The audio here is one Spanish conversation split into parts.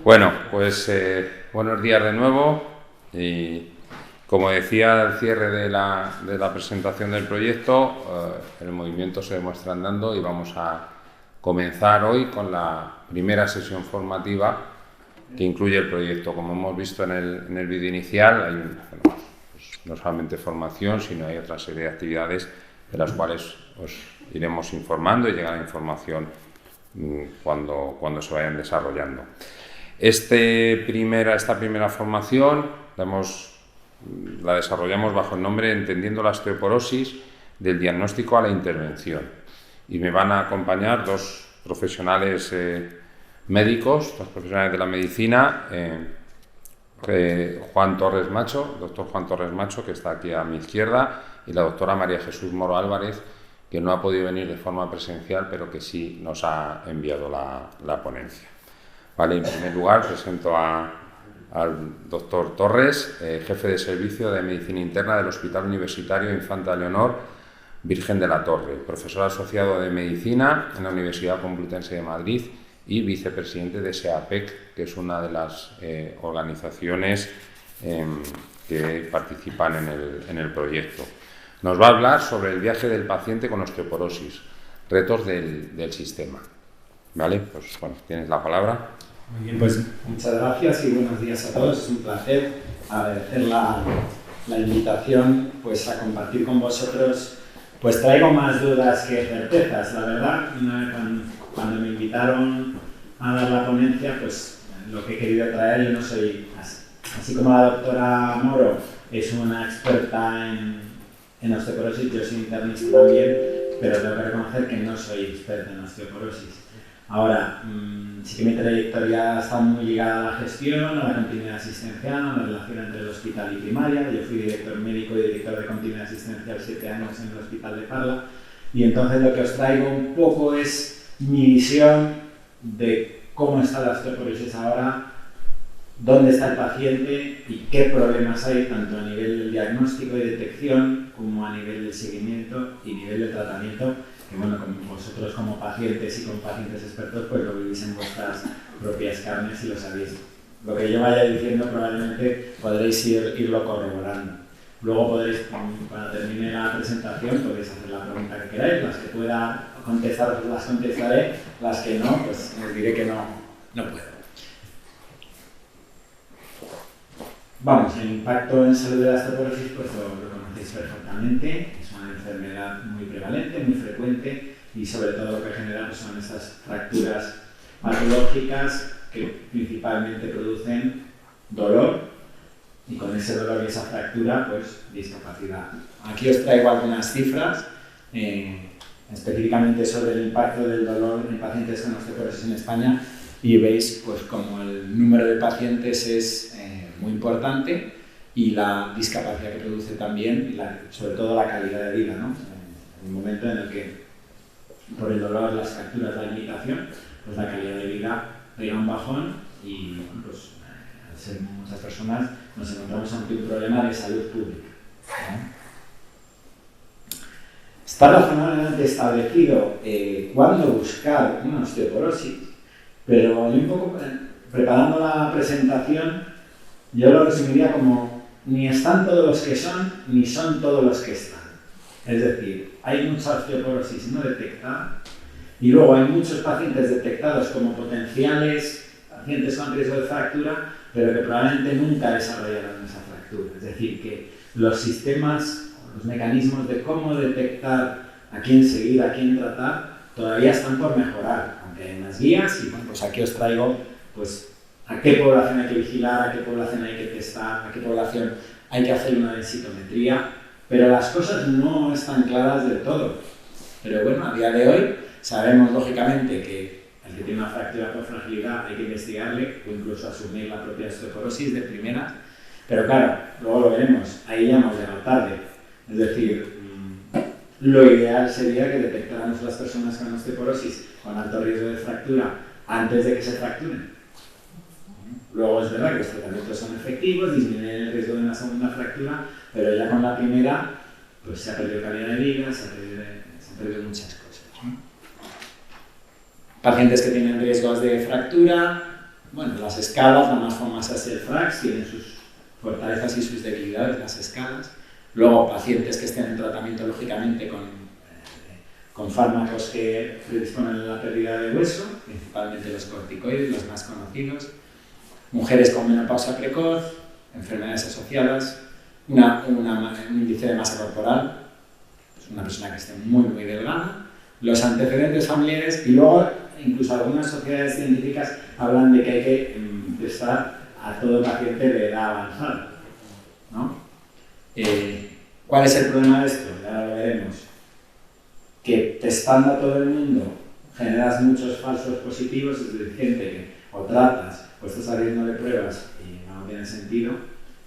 Bueno, pues buenos días de nuevo y como decía al cierre de la presentación del proyecto, el movimiento se demuestra andando y vamos a comenzar hoy con la primera sesión formativa que incluye el proyecto. Como hemos visto en el vídeo inicial, hay pues no solamente formación, sino hay otra serie de actividades de las cuales os iremos informando y llegará información cuando se vayan desarrollando. Esta primera formación la desarrollamos bajo el nombre Entendiendo la osteoporosis, del diagnóstico a la intervención. Y me van a acompañar dos profesionales médicos, dos profesionales de la medicina, Juan Torres Macho, doctor Juan Torres Macho, que está aquí a mi izquierda, y la doctora María Jesús Moro Álvarez, que no ha podido venir de forma presencial, pero que sí nos ha enviado la ponencia. Vale, en primer lugar presento al doctor Torres, jefe de servicio de Medicina Interna del Hospital Universitario Infanta Leonor Virgen de la Torre, profesor asociado de Medicina en la Universidad Complutense de Madrid y vicepresidente de SEAPEC, que es una de las organizaciones que participan en el proyecto. Nos va a hablar sobre el viaje del paciente con osteoporosis, retos del sistema. ¿Vale? Pues bueno, tienes la palabra. Muy bien, pues muchas gracias y buenos días a todos. Es un placer agradecer la invitación pues, a compartir con vosotros. Pues traigo más dudas que certezas, la verdad. Cuando me invitaron a dar la ponencia, pues lo que he querido traer, yo no soy así como la doctora Moro es una experta en osteoporosis, yo soy internista también, pero tengo que reconocer que no soy experta en osteoporosis. Ahora, sí que mi trayectoria está muy ligada a la gestión, a la continuidad asistencial, a la relación entre el hospital y primaria. Yo fui director médico y director de continuidad asistencial 7 años en el hospital de Parla, y entonces lo que os traigo un poco es mi visión de cómo está la osteoporosis ahora, dónde está el paciente y qué problemas hay tanto a nivel del diagnóstico y detección como a nivel del seguimiento y nivel de tratamiento, que bueno, como vosotros como pacientes y como pacientes expertos pues lo vivís en vuestras propias carnes y lo sabéis. Lo que yo vaya diciendo probablemente podréis irlo corroborando. Luego podréis, cuando termine la presentación, podéis hacer la pregunta que queráis, las que pueda contestar las contestaré, las que no, pues os diré que no puedo. Vamos, el impacto en salud de la osteoporosis pues lo conocéis perfectamente, es una enfermedad muy prevalente, muy frecuente y sobre todo lo que genera pues, son estas fracturas patológicas que principalmente producen dolor y con ese dolor y esa fractura pues discapacidad. Aquí os traigo algunas cifras específicamente sobre el impacto del dolor en pacientes con osteoporosis en España y veis pues como el número de pacientes es muy importante y la discapacidad que produce también, y sobre todo la calidad de vida, ¿no? En el momento en el que por el dolor, las fracturas, la limitación, pues la calidad de vida pega un bajón y bueno, pues, al ser muchas personas nos encontramos ante un problema de salud pública, ¿no? Está razonablemente establecido cuándo buscar una osteoporosis, pero yo un poco preparando la presentación yo lo resumiría como ni están todos los que son, ni son todos los que están. Es decir, hay mucha osteoporosis no detectada y luego hay muchos pacientes detectados como potenciales pacientes con riesgo de fractura, pero que probablemente nunca desarrollaron esa fractura. Es decir, que los sistemas, los mecanismos de cómo detectar a quién seguir, a quién tratar, todavía están por mejorar, aunque hay unas guías y bueno, pues aquí os traigo pues a qué población hay que vigilar, a qué población hay que testar, a qué población hay que hacer una densitometría, pero las cosas no están claras del todo. Pero bueno, a día de hoy sabemos lógicamente que el que tiene una fractura por fragilidad hay que investigarle o incluso asumir la propia osteoporosis de primera, pero claro, luego lo veremos, ahí ya hemos llegado tarde. Es decir, lo ideal sería que detectáramos las personas con osteoporosis con alto riesgo de fractura antes de que se fracturen. Luego es verdad que los tratamientos son efectivos, disminuyen el riesgo de una segunda fractura, pero ya con la primera pues se ha perdido calidad de vida, se han perdido muchas cosas, ¿no? Pacientes que tienen riesgos de fractura, bueno, las escalas, la más famosa es el FRAX, tienen sus fortalezas y sus debilidades, las escalas. Luego, pacientes que estén en tratamiento, lógicamente, con fármacos que predisponen a la pérdida de hueso, principalmente los corticoides, los más conocidos. Mujeres con menopausia precoz, enfermedades asociadas, un índice de masa corporal, es una persona que esté muy delgada, los antecedentes familiares y luego incluso algunas sociedades científicas hablan de que hay que testar a todo paciente de edad avanzada, ¿no? ¿Cuál es el problema de esto? Ya lo veremos. Que testando a todo el mundo generas muchos falsos positivos, es decir, gente que o tratas o estás abriéndole pruebas y no tiene sentido.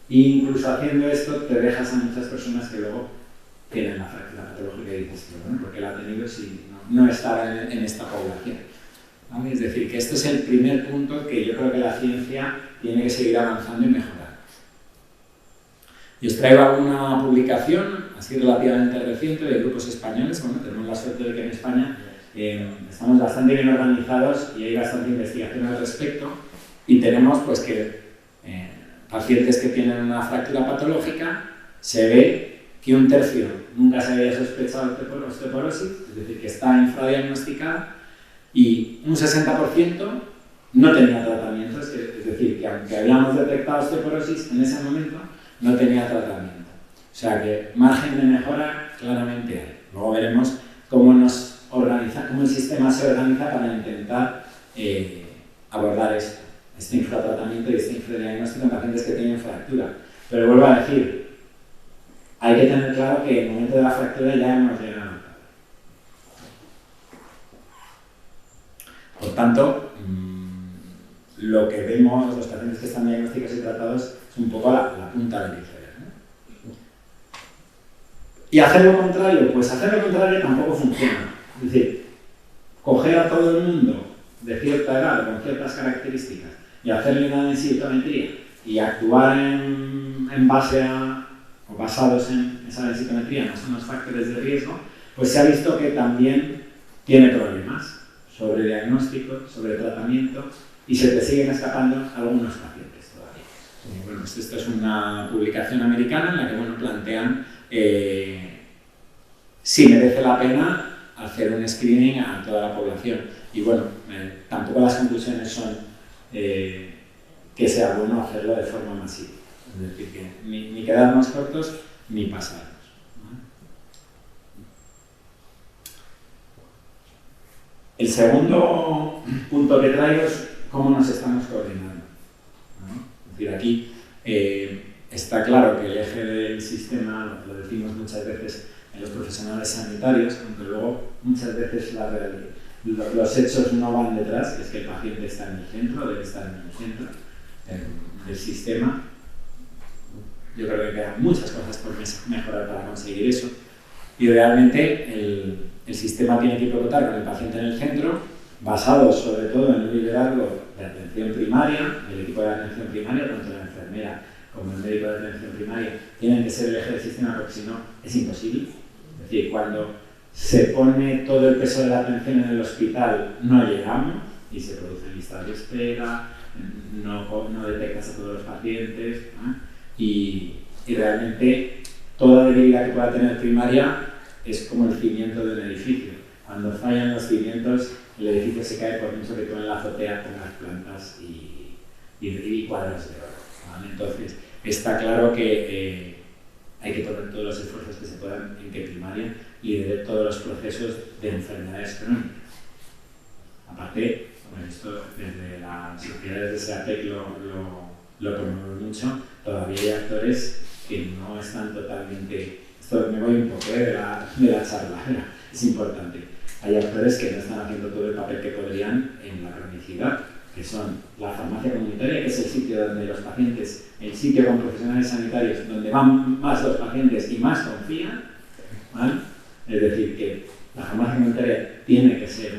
E incluso haciendo esto te dejas a muchas personas que luego tienen la fractura patológica y dices, bueno, ¿por qué la ha tenido si no estaba en esta población? ¿Vale? Es decir, que este es el primer punto que yo creo que la ciencia tiene que seguir avanzando y mejorando. Y os traigo alguna publicación, así relativamente reciente, de grupos españoles. Bueno, tenemos la suerte de que en España estamos bastante bien organizados y hay bastante investigación al respecto. Y tenemos pues que pacientes que tienen una fractura patológica, se ve que un tercio nunca se había sospechado de osteoporosis, es decir, que está infradiagnosticada, y un 60% no tenía tratamiento, es decir, que aunque habíamos detectado osteoporosis en ese momento, no tenía tratamiento. O sea que margen de mejora claramente hay. Luego veremos cómo cómo el sistema se organiza para intentar abordar esto, este infratratamiento y este infradiagnóstico en pacientes que tienen fractura. Pero vuelvo a decir, hay que tener claro que en el momento de la fractura ya hemos llegado. Por tanto, lo que vemos, los pacientes que están diagnosticados y tratados, es un poco la punta del iceberg, ¿no? ¿Y hacer lo contrario? Pues hacer lo contrario tampoco funciona. Es decir, coger a todo el mundo de cierta edad, con ciertas características, y hacerle una densitometría y actuar en base a, o basados en esa densitometría, no son los factores de riesgo, pues se ha visto que también tiene problemas sobre diagnóstico, sobre tratamiento, y se te siguen escapando algunos pacientes todavía. Y bueno, esto es una publicación americana en la que bueno, plantean si merece la pena hacer un screening a toda la población. Y bueno, tampoco las conclusiones son que sea bueno hacerlo de forma masiva. Es decir, que ni quedarnos cortos ni pasarnos. El segundo punto que traigo es cómo nos estamos coordinando, ¿no? Es decir, aquí está claro que el eje del sistema, lo decimos muchas veces en los profesionales sanitarios, aunque luego muchas veces los hechos no van detrás, que es que el paciente está en el centro, debe estar en el centro del sistema. Yo creo que quedan muchas cosas por mejorar para conseguir eso. Y realmente el sistema tiene que pivotar con el paciente en el centro, basado sobre todo en un liderazgo de atención primaria, el equipo de atención primaria, tanto la enfermera como el médico de atención primaria, tienen que ser el eje del sistema porque si no es imposible. Es decir, cuando se pone todo el peso de la atención en el hospital, no llegamos y se producen listas de espera, no detectas a todos los pacientes, ¿no? Y realmente toda debilidad que pueda tener primaria es como el cimiento de un edificio. Cuando fallan los cimientos, el edificio se cae por mucho que tú en la azotea pongas plantas y cuadros de oro, ¿vale? Entonces, está claro que hay que poner todos los esfuerzos que se puedan en que primaria lidere todos los procesos de enfermedades crónicas. Aparte, bueno, esto desde las sociedades de SEATEC lo promovemos mucho, todavía hay actores que no están totalmente... Esto me voy un poco de la charla, es importante. Hay actores que no están haciendo todo el papel que podrían en la cronicidad, que son la farmacia comunitaria, que es el sitio donde los pacientes, el sitio con profesionales sanitarios, donde van más los pacientes y más confían, ¿vale? Es decir, que la farmacia comunitaria tiene que ser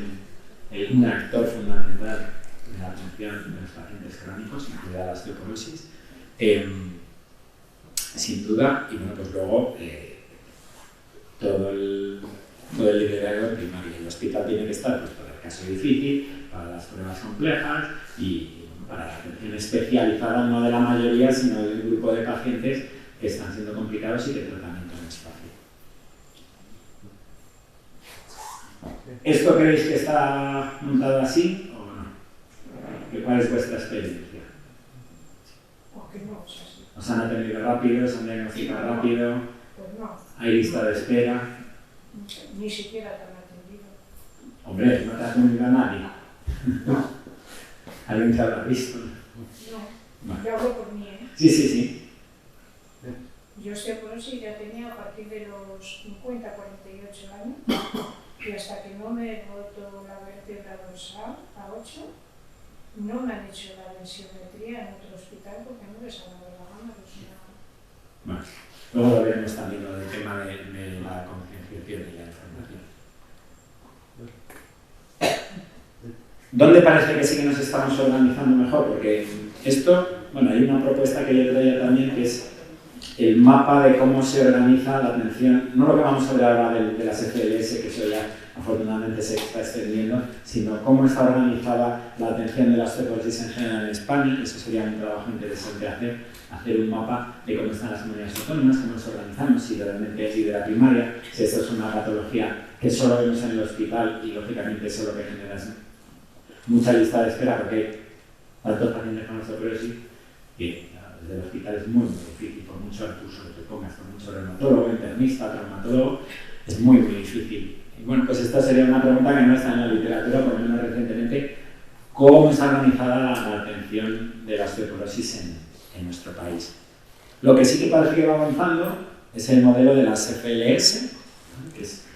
un actor fundamental en la atención de los pacientes crónicos, incluida la osteoporosis, sin duda, y bueno, pues luego todo el liderazgo primario. El hospital tiene que estar pues, para el caso difícil, para las pruebas complejas y para la atención especializada, no de la mayoría, sino de un grupo de pacientes que están siendo complicados y que el tratamiento no es fácil. ¿Esto creéis que está montado así o no? ¿Cuál es vuestra experiencia? Porque no es así. ¿Os han atendido rápido? ¿Os han diagnosticado rápido? Pues no, ¿Hay lista de espera? ni siquiera te han atendido. Hombre, no te ha atendido a nadie. ¿Alguien te habrá visto? No, Vale. yo hablo por mí, ¿eh? Sí, sí, sí. Yo osteoporosis ya tenía a partir de los 50, 48 años y hasta que no me he roto la vértebra dorsal a 8, no me han hecho la densiometría en otro hospital porque no les ha dado la gana. Pues no. Vale. Luego lo veremos también lo del tema de la concienciación y la información. ¿Dónde parece que sí que nos estamos organizando mejor? Porque esto, bueno, hay una propuesta que yo traía también que es el mapa de cómo se organiza la atención, no lo que vamos a hablar ahora de las FLS, que eso ya afortunadamente se está extendiendo, sino cómo está organizada la atención de la osteoporosis en general en España. Eso sería un trabajo interesante hacer un mapa de cómo están las comunidades autónomas, cómo nos organizamos, si realmente es de la primaria, si esto es una patología que solo vemos en el hospital y lógicamente eso lo que genera es mucha lista de espera porque hay tantos pacientes con osteoporosis que desde el hospital es muy difícil, por mucho recurso que te pongas, por mucho reumatólogo, internista, traumatólogo, es muy difícil. Y bueno, pues esta sería una pregunta que no está en la literatura, por lo menos recientemente, ¿cómo está organizada la atención de la osteoporosis en nuestro país? Lo que sí que parece que va avanzando es el modelo de las FLS, que es,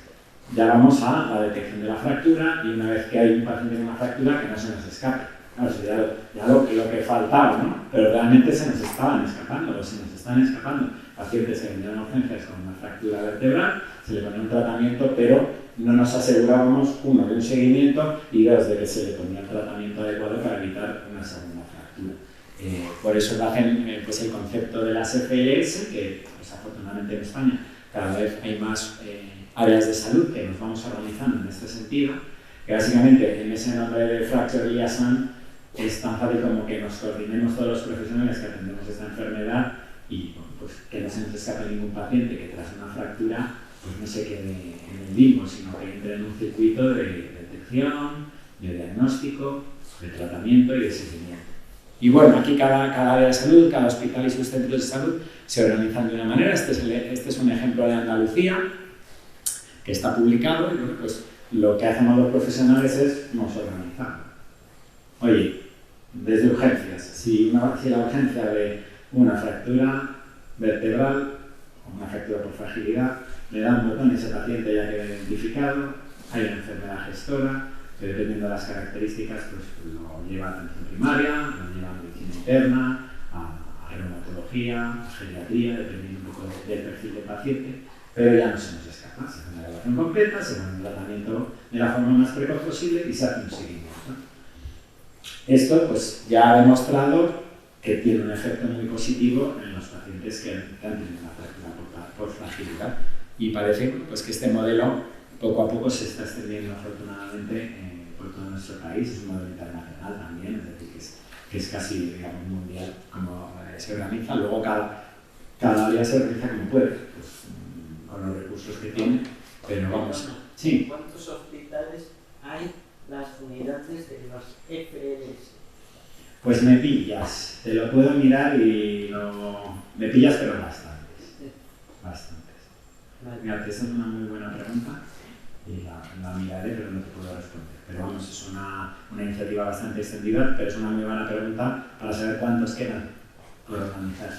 ya vamos a la detección de la fractura y una vez que hay un paciente con una fractura que no se nos escape. Claro, ya lo que faltaba, ¿no? Pero realmente se nos estaban escapando, o se nos están escapando pacientes que venían a urgencias con una fractura vertebral, se le ponía un tratamiento, pero no nos asegurábamos, uno, de un seguimiento y dos, de que se le ponía el tratamiento adecuado para evitar una segunda fractura. Por eso hacen pues el concepto de las FLS, que pues, afortunadamente en España cada vez hay más áreas de salud que nos vamos organizando en este sentido, que básicamente en ese nombre de Fracture Liaison es tan fácil como que nos coordinemos todos los profesionales que atendemos esta enfermedad y bueno, pues que no se nos escape ningún paciente que tras una fractura pues no se quede en el limbo, sino que entre en un circuito de detección, de diagnóstico, de tratamiento y de seguimiento. Y bueno, aquí cada área de salud, cada hospital y sus centros de salud se organizan de una manera. Este es un ejemplo de Andalucía que está publicado y bueno, pues lo que hacemos los profesionales es nos organizamos. Oye, desde urgencias, si la urgencia de una fractura vertebral o una fractura por fragilidad le da un botón y ese paciente ya queda identificado, hay una enfermedad gestora que dependiendo de las características pues lo lleva a atención primaria, lo lleva a medicina interna, a reumatología, a geriatría, dependiendo un poco del perfil del paciente, pero ya no se nos escapa, se hace una evaluación completa, se pone un tratamiento de la forma más precoz posible y se hace un seguimiento. Esto pues ya ha demostrado que tiene un efecto muy positivo en los pacientes que han tenido una fractura por fragilidad y parece pues, que este modelo poco a poco se está extendiendo afortunadamente por todo nuestro país, es un modelo internacional también, es decir, que es casi digamos, mundial como se organiza, luego cada área se organiza como puede, pues, con los recursos que tiene, pero vamos, sí. ¿Cuántos hospitales hay las unidades de las FLS? Pues me pillas, te lo puedo mirar y me pillas pero bastantes, bastantes. Vale. Mira, esa es una muy buena pregunta y la miraré pero no te puedo responder. Pero vamos, es una iniciativa bastante extendida, pero es una muy buena pregunta para saber cuántos quedan por organizar.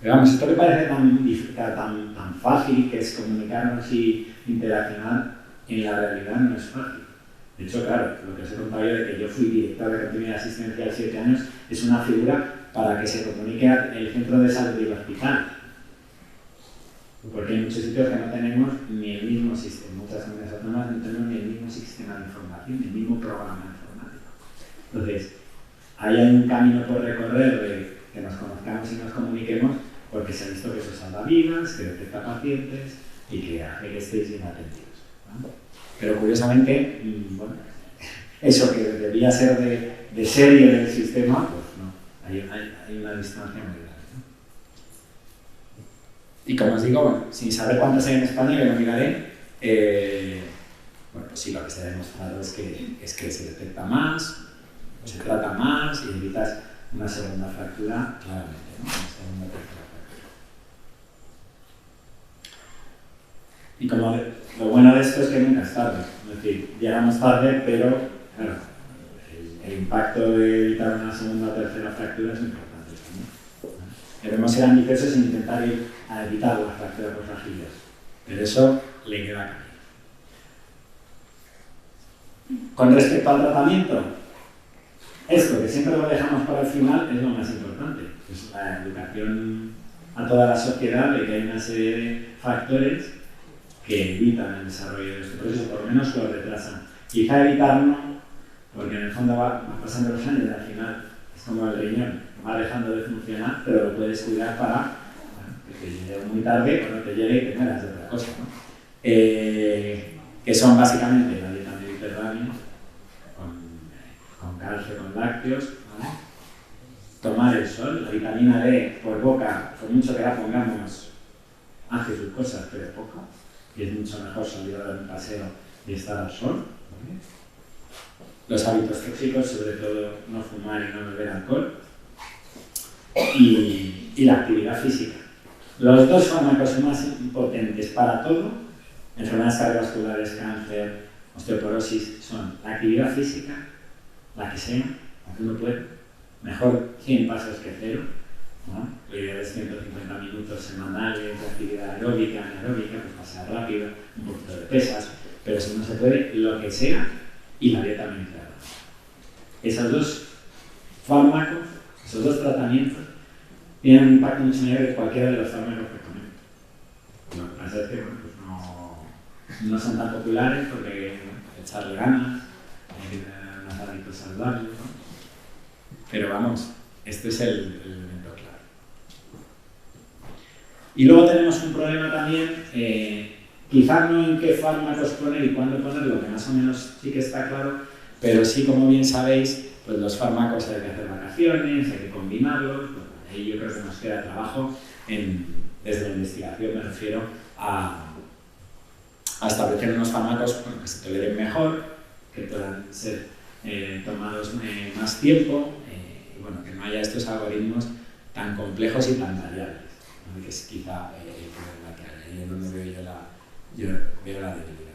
Pero vamos, esto que parece tan fácil, que es comunicarnos y interaccionar, en la realidad no es fácil. De hecho, claro, lo que os he contado yo de que yo fui director de continuidad asistencial 7 años es una figura para que se comunique el centro de salud y el hospital. Porque hay muchos sitios que no tenemos ni el mismo sistema, muchas comunidades autónomas no tenemos ni el mismo sistema de información, ni el mismo programa informático. Entonces, ahí hay un camino por recorrer de que nos conozcamos y nos comuniquemos, porque se ha visto que eso salva vidas, que detecta pacientes y que hace que estéis bien atendidos, ¿no? Pero curiosamente, bueno, eso que debería ser de serie del sistema, pues no, hay una distancia muy grande, ¿no? Y como os digo, bueno, sin saber cuántos hay en España, que lo miraré, bueno, pues sí, lo que se ha demostrado es que se detecta más, se trata más y evitas una segunda fractura, claramente, ¿no? Una segunda tercera fractura. Y como lo bueno de esto es que nunca es tarde, es decir, llegamos tarde, pero claro, el impacto de evitar una segunda o tercera fractura es importante también. Debemos ser ambiciosos en intentar ir a evitar la fractura por fragilidad, pero eso le queda camino. Con respecto al tratamiento, esto que siempre lo dejamos para el final es lo más importante, es la educación a toda la sociedad de que hay una serie de factores que evitan el desarrollo de este proceso, por lo menos lo retrasan. Quizá evitarlo, porque en el fondo va pasando los años y al final es como el riñón, va dejando de funcionar, pero lo puedes cuidar para que te llegue muy tarde o no te llegue y te mueras de otra cosa, ¿no? Que son básicamente la dieta mediterránea, con calcio, con lácteos, ¿vale? Tomar el sol, la vitamina D por boca, por mucho que la pongamos, hace sus cosas, pero poco, y es mucho mejor salir a dar un paseo y estar al sol, ¿vale? Los hábitos tóxicos, sobre todo no fumar y no beber alcohol, y la actividad física. Los dos fármacos más potentes para todo, enfermedades cardiovasculares, cáncer, osteoporosis, son la actividad física, la que sea, aunque uno puede, mejor 100 pasos que cero, ¿no? Lo ideal es 150 minutos semanales de actividad aeróbica, anaeróbica, pues pasar rápido, un poquito de pesas, pero si no se puede, lo que sea, y la dieta mediterránea. Esos dos fármacos, esos dos tratamientos, tienen un impacto mucho mayor que cualquiera de los fármacos que comento. Lo que pasa es que bueno, pues no son tan populares porque hay que echarle ganas, hay que tener unos hábitos saludables, ¿no? Pero vamos, este es el elemento clave. Y luego tenemos un problema también, quizás no en qué fármacos poner y cuándo ponerlo, que más o menos sí que está claro, pero sí, como bien sabéis, pues los fármacos hay que hacer vacaciones, hay que combinarlos, pues ahí yo creo que nos queda trabajo desde la investigación, me refiero a establecer unos fármacos que se toleren mejor, que puedan ser tomados más tiempo, y bueno, que no haya estos algoritmos tan complejos y tan variables, ¿no? Que es quizá el problema que hay, ahí es donde yo veo la debilidad.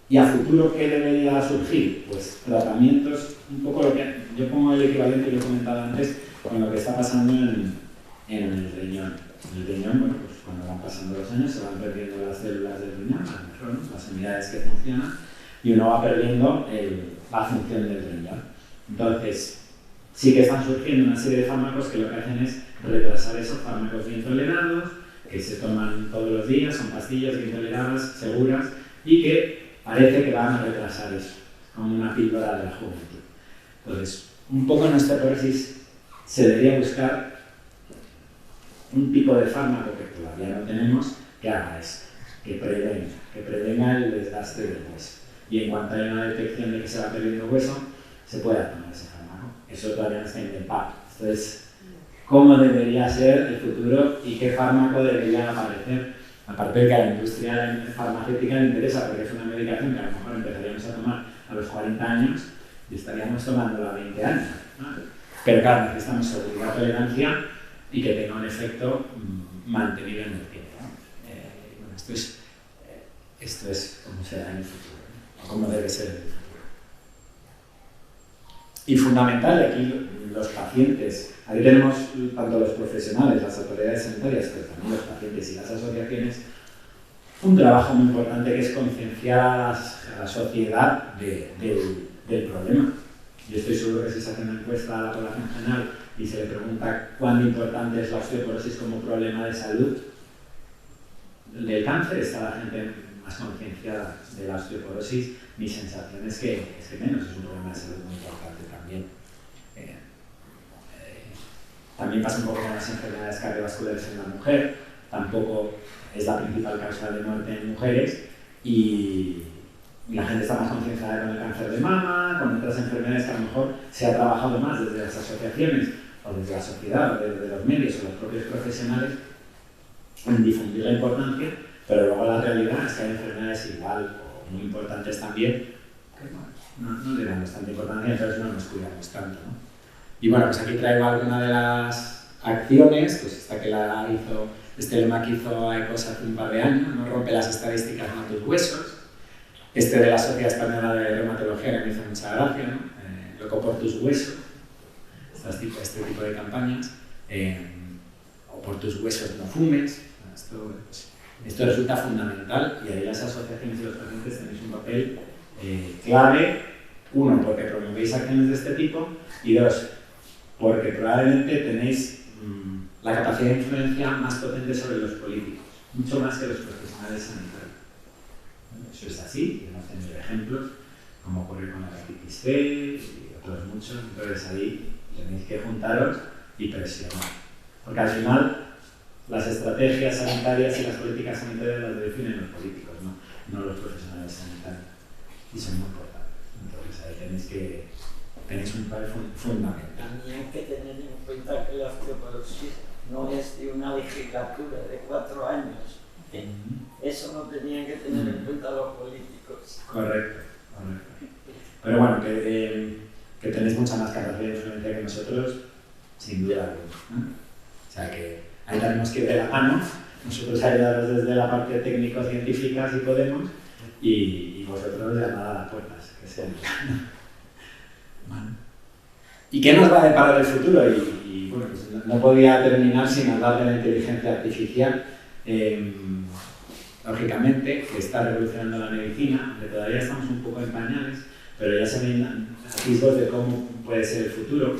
¿Y a futuro qué debería surgir? Pues tratamientos, un poco lo que yo pongo el equivalente que he comentado antes con lo que está pasando en el riñón. En el riñón, bueno, pues cuando van pasando los años se van perdiendo las células del riñón, las nefronas, las unidades que funcionan, y uno va perdiendo la función del riñón. Entonces, sí que están surgiendo una serie de fármacos que lo que hacen es retrasar esos fármacos bien tolerados, que se toman todos los días, son pastillas bien toleradas, seguras, y que parece que van a retrasar eso, como una píldora de la juventud. Entonces, un poco en osteoporosis se debería buscar un tipo de fármaco que todavía no tenemos que haga eso, que prevenga el desgaste del hueso. Y en cuanto haya una detección de que se va perdiendo hueso, se pueda tomar ese fármaco. Eso todavía no está inventado. Entonces, ¿cómo debería ser el futuro y qué fármaco debería aparecer? Aparte de que a la industria farmacéutica le interesa, porque es una medicación que a lo mejor empezaríamos a tomar a los 40 años y estaríamos tomándola a 20 años, ¿no? Pero claro, necesitamos seguridad, tolerancia y que tenga un efecto mantenido en el tiempo, ¿no? Bueno, esto es como será en el futuro, ¿no? O como debe ser en el futuro. Y fundamental, aquí los pacientes, aquí tenemos tanto los profesionales, las autoridades sanitarias, pero también los pacientes y las asociaciones, un trabajo muy importante que es concienciar a la sociedad del problema. Yo estoy seguro que si se hace una encuesta a la población general y se le pregunta cuán importante es la osteoporosis como problema de salud, del cáncer está la gente más concienciada de la osteoporosis. Mi sensación es que menos, es un problema de salud muy importante también. También pasa un poco con las enfermedades cardiovasculares en la mujer, tampoco es la principal causa de muerte en mujeres y la gente está más concienciada con el cáncer de mama, con otras enfermedades que a lo mejor se ha trabajado más desde las asociaciones o desde la sociedad, o desde los medios o los propios profesionales en difundir la importancia, pero luego la realidad es que hay enfermedades igual o muy importantes también que no le dan bastante importancia, entonces no nos cuidamos tanto, ¿no? Y bueno, pues aquí traigo alguna de las acciones, pues esta que la hizo, este lema que hizo AECOS hace un par de años, no rompe las estadísticas, no tus huesos. Este de la Sociedad Española de Reumatología que me hizo mucha gracia, ¿no? Loco por tus huesos, este tipo de campañas, o por tus huesos no fumes. Esto resulta fundamental y ahí las asociaciones y los pacientes tenéis un papel clave, uno, porque promovéis acciones de este tipo y dos, porque probablemente tenéis la capacidad de influencia más potente sobre los políticos, mucho más que los profesionales sanitarios. Eso es así, y hemos tenido ejemplos, como ocurre con la hepatitis C y otros muchos, entonces ahí tenéis que juntaros y presionar. Porque al final las estrategias sanitarias y las políticas sanitarias las definen los políticos, no los profesionales sanitarios. Y son muy importantes. Entonces ahí tenéis un papel fundamental. También hay que tener en cuenta que la osteoporosis no es de una legislatura de 4 años. Eso no tenían que tener en cuenta los políticos. Correcto. Pero bueno, que tenéis mucha más capacidad de influencia que nosotros, sin duda alguna, ¿no? O sea que ahí tenemos que ir de la mano, nosotros ayudaros desde la parte técnico-científica si podemos, y vosotros llamad a las puertas, que sea. Bueno. ¿Y qué nos va a deparar el futuro? Y bueno, pues no podía terminar sin hablar de la inteligencia artificial. Lógicamente, que está revolucionando la medicina, aunque todavía estamos un poco en pañales, pero ya se ven atisbos de cómo puede ser el futuro.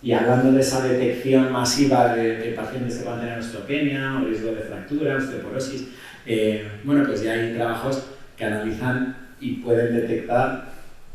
Y hablando de esa detección masiva de pacientes que van a tener osteopenia o riesgo de fractura, osteoporosis, bueno, pues ya hay trabajos que analizan y pueden detectar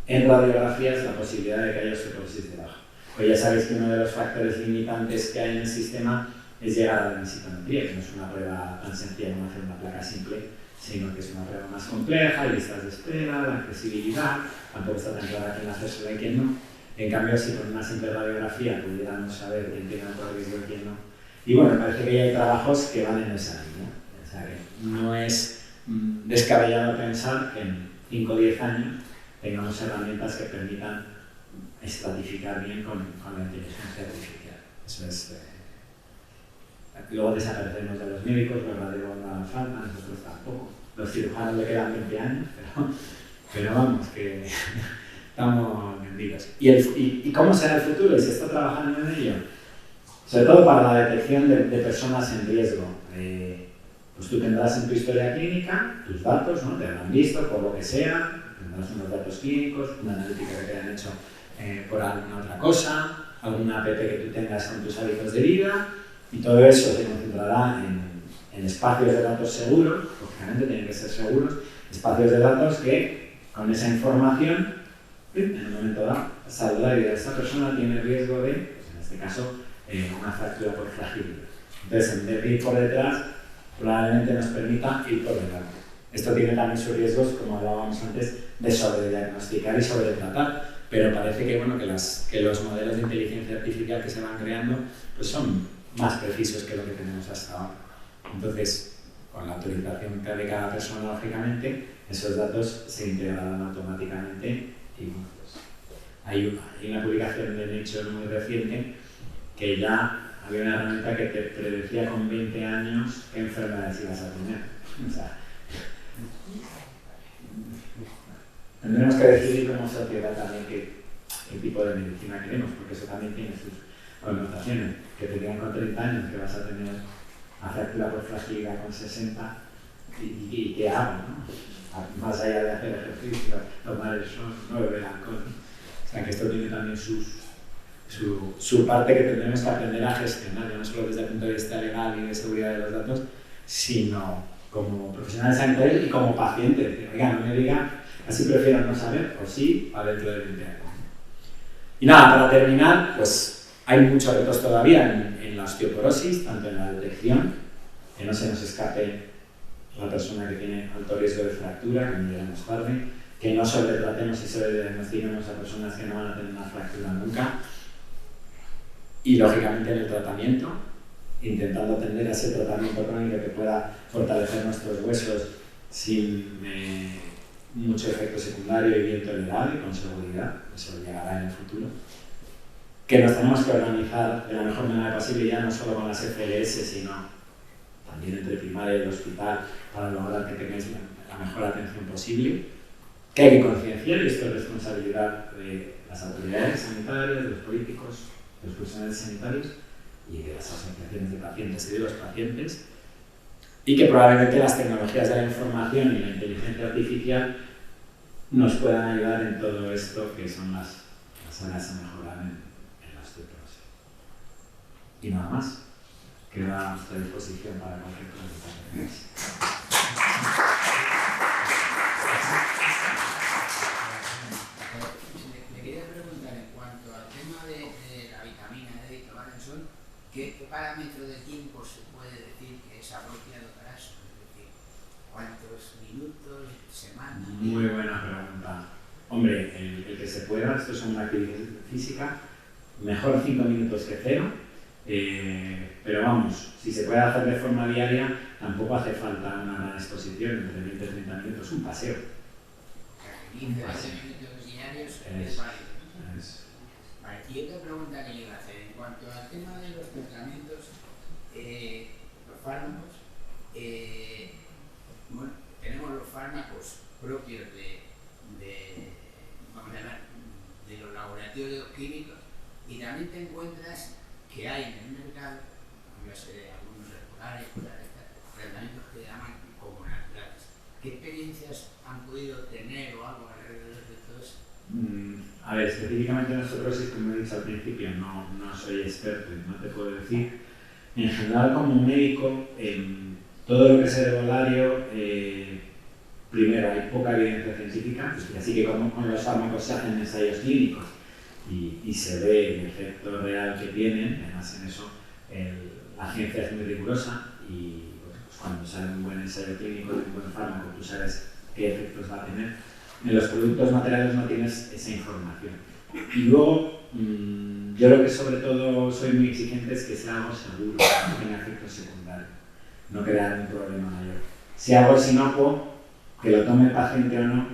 en radiografías la posibilidad de que haya osteoporosis debajo. Pues ya sabéis que uno de los factores limitantes que hay en el sistema es llegar a la densitometría, que no es una prueba tan sencilla como hacer una placa simple, sino que es una prueba más compleja, hay listas de espera, la accesibilidad, tampoco está tan clara quién hace y quién no. En cambio, si con una simple radiografía pudiéramos saber quién tiene alto riesgo y quién no. Y bueno, parece que ya hay trabajos que van en esa línea. O sea, que no es descabellado pensar que en 5 o 10 años tengamos herramientas que permitan estratificar bien con la inteligencia artificial. Eso es... Luego desapareceremos de los médicos, los radiólogos no harán falta, nosotros tampoco. Los cirujanos le quedan 20 años, pero vamos, que estamos vendidos. ¿Y cómo será el futuro? ¿Y se está trabajando en ello? Sobre todo para la detección de personas en riesgo. Pues tú tendrás en tu historia clínica tus datos, ¿no? Te habrán visto por lo que sea, tendrás unos datos clínicos, una analítica que te hayan hecho por alguna otra cosa, alguna app que tú tengas con tus hábitos de vida, y todo eso se concentrará en espacios de datos seguros, lógicamente tienen que ser seguros, espacios de datos que con esa información, en el momento dado, saldrá y dirá, esta persona tiene riesgo de, pues en este caso, una fractura por fragilidad. Entonces, en vez de ir por detrás, probablemente nos permita ir por delante. Esto tiene también sus riesgos, como hablábamos antes, de sobrediagnosticar y sobretratar, pero parece que, bueno, que los modelos de inteligencia artificial que se van creando pues son más precisos que lo que tenemos hasta ahora. Entonces, con la autorización de cada persona, lógicamente, esos datos se integrarán automáticamente y bueno, pues, hay una publicación de Nature muy reciente que ya había una herramienta que te predecía con 20 años qué enfermedades ibas a tener. O sea, tendremos que decidir como sociedad también qué tipo de medicina queremos, porque eso también tiene sus connotaciones. Que te digan con 30 años que vas a tener una fractura por fragilidad con 60 y qué hago, ¿no? Más allá de hacer ejercicio, tomar el sol, no beber alcohol, ¿no? O sea que esto tiene también su parte que tendremos que aprender a gestionar, no solo desde el punto de vista legal y de seguridad de los datos, sino como profesionales sanitarios y como pacientes. Oiga, no me diga, así prefiero no saber, o sí, para dentro de 20 años. Y nada, para terminar, pues hay muchos retos todavía en la osteoporosis, tanto en la detección, que no se nos escape la persona que tiene alto riesgo de fractura, que no llegamos tarde, que no sobretratemos y sobrediagnostiquemos a personas que no van a tener una fractura nunca, y lógicamente en el tratamiento, intentando atender a ese tratamiento crónico que pueda fortalecer nuestros huesos sin mucho efecto secundario y bien tolerado y con seguridad, eso llegará en el futuro. Que nos tenemos que organizar de la mejor manera posible, ya no solo con las FLS, sino también entre primaria y el hospital, para lograr que tengáis la mejor atención posible. Que hay que concienciar, y esto es responsabilidad de las autoridades sanitarias, de los políticos, de los profesionales sanitarios y de las asociaciones de pacientes y de los pacientes, y que probablemente las tecnologías de la información y la inteligencia artificial nos puedan ayudar en todo esto que son las áreas a mejorar en la osteoporosis. Y nada más, queda a nuestra disposición para cualquier pregunta que tengáis. Le quería preguntar en cuanto al tema de la vitamina D y tomar el sol, ¿qué parámetro de tiempo se puede decir que es apropiado para eso? Es decir, ¿cuántos minutos, semanas? Muy buena pregunta. Hombre, el que se pueda, esto es una actividad física, mejor 5 minutos que 0, pero vamos, si se puede hacer de forma diaria, tampoco hace falta una gran exposición, entre 20 y 30 minutos, un paseo. 15 o 20 minutos diarios es válido. Vale, y otra pregunta que le iba a hacer, en cuanto al tema de los tratamientos, los fármacos, bueno, tenemos los fármacos propios vamos a hablar, de los laboratorios químicos, y también te encuentras que hay en el mercado, no sé, algunos regulares, tratamientos que llaman como naturales. ¿Qué experiencias han podido tener o algo alrededor de todo eso? A ver, específicamente en osteoporosis, como he dicho al principio, no soy experto y no te puedo decir. En general, como médico, todo lo que es herbolario, primero, hay poca evidencia científica, así que con los fármacos se hacen ensayos clínicos y se ve el efecto real que tienen. Además, en eso la ciencia es muy rigurosa y pues, cuando sale un buen ensayo clínico de un buen fármaco, tú sabes qué efectos va a tener. En los productos materiales no tienes esa información. Y luego, yo lo que sobre todo soy muy exigente es que sea algo seguro, que no tenga efectos secundarios, no crear un problema mayor. Si algo es inocuo, que lo tome el paciente o no,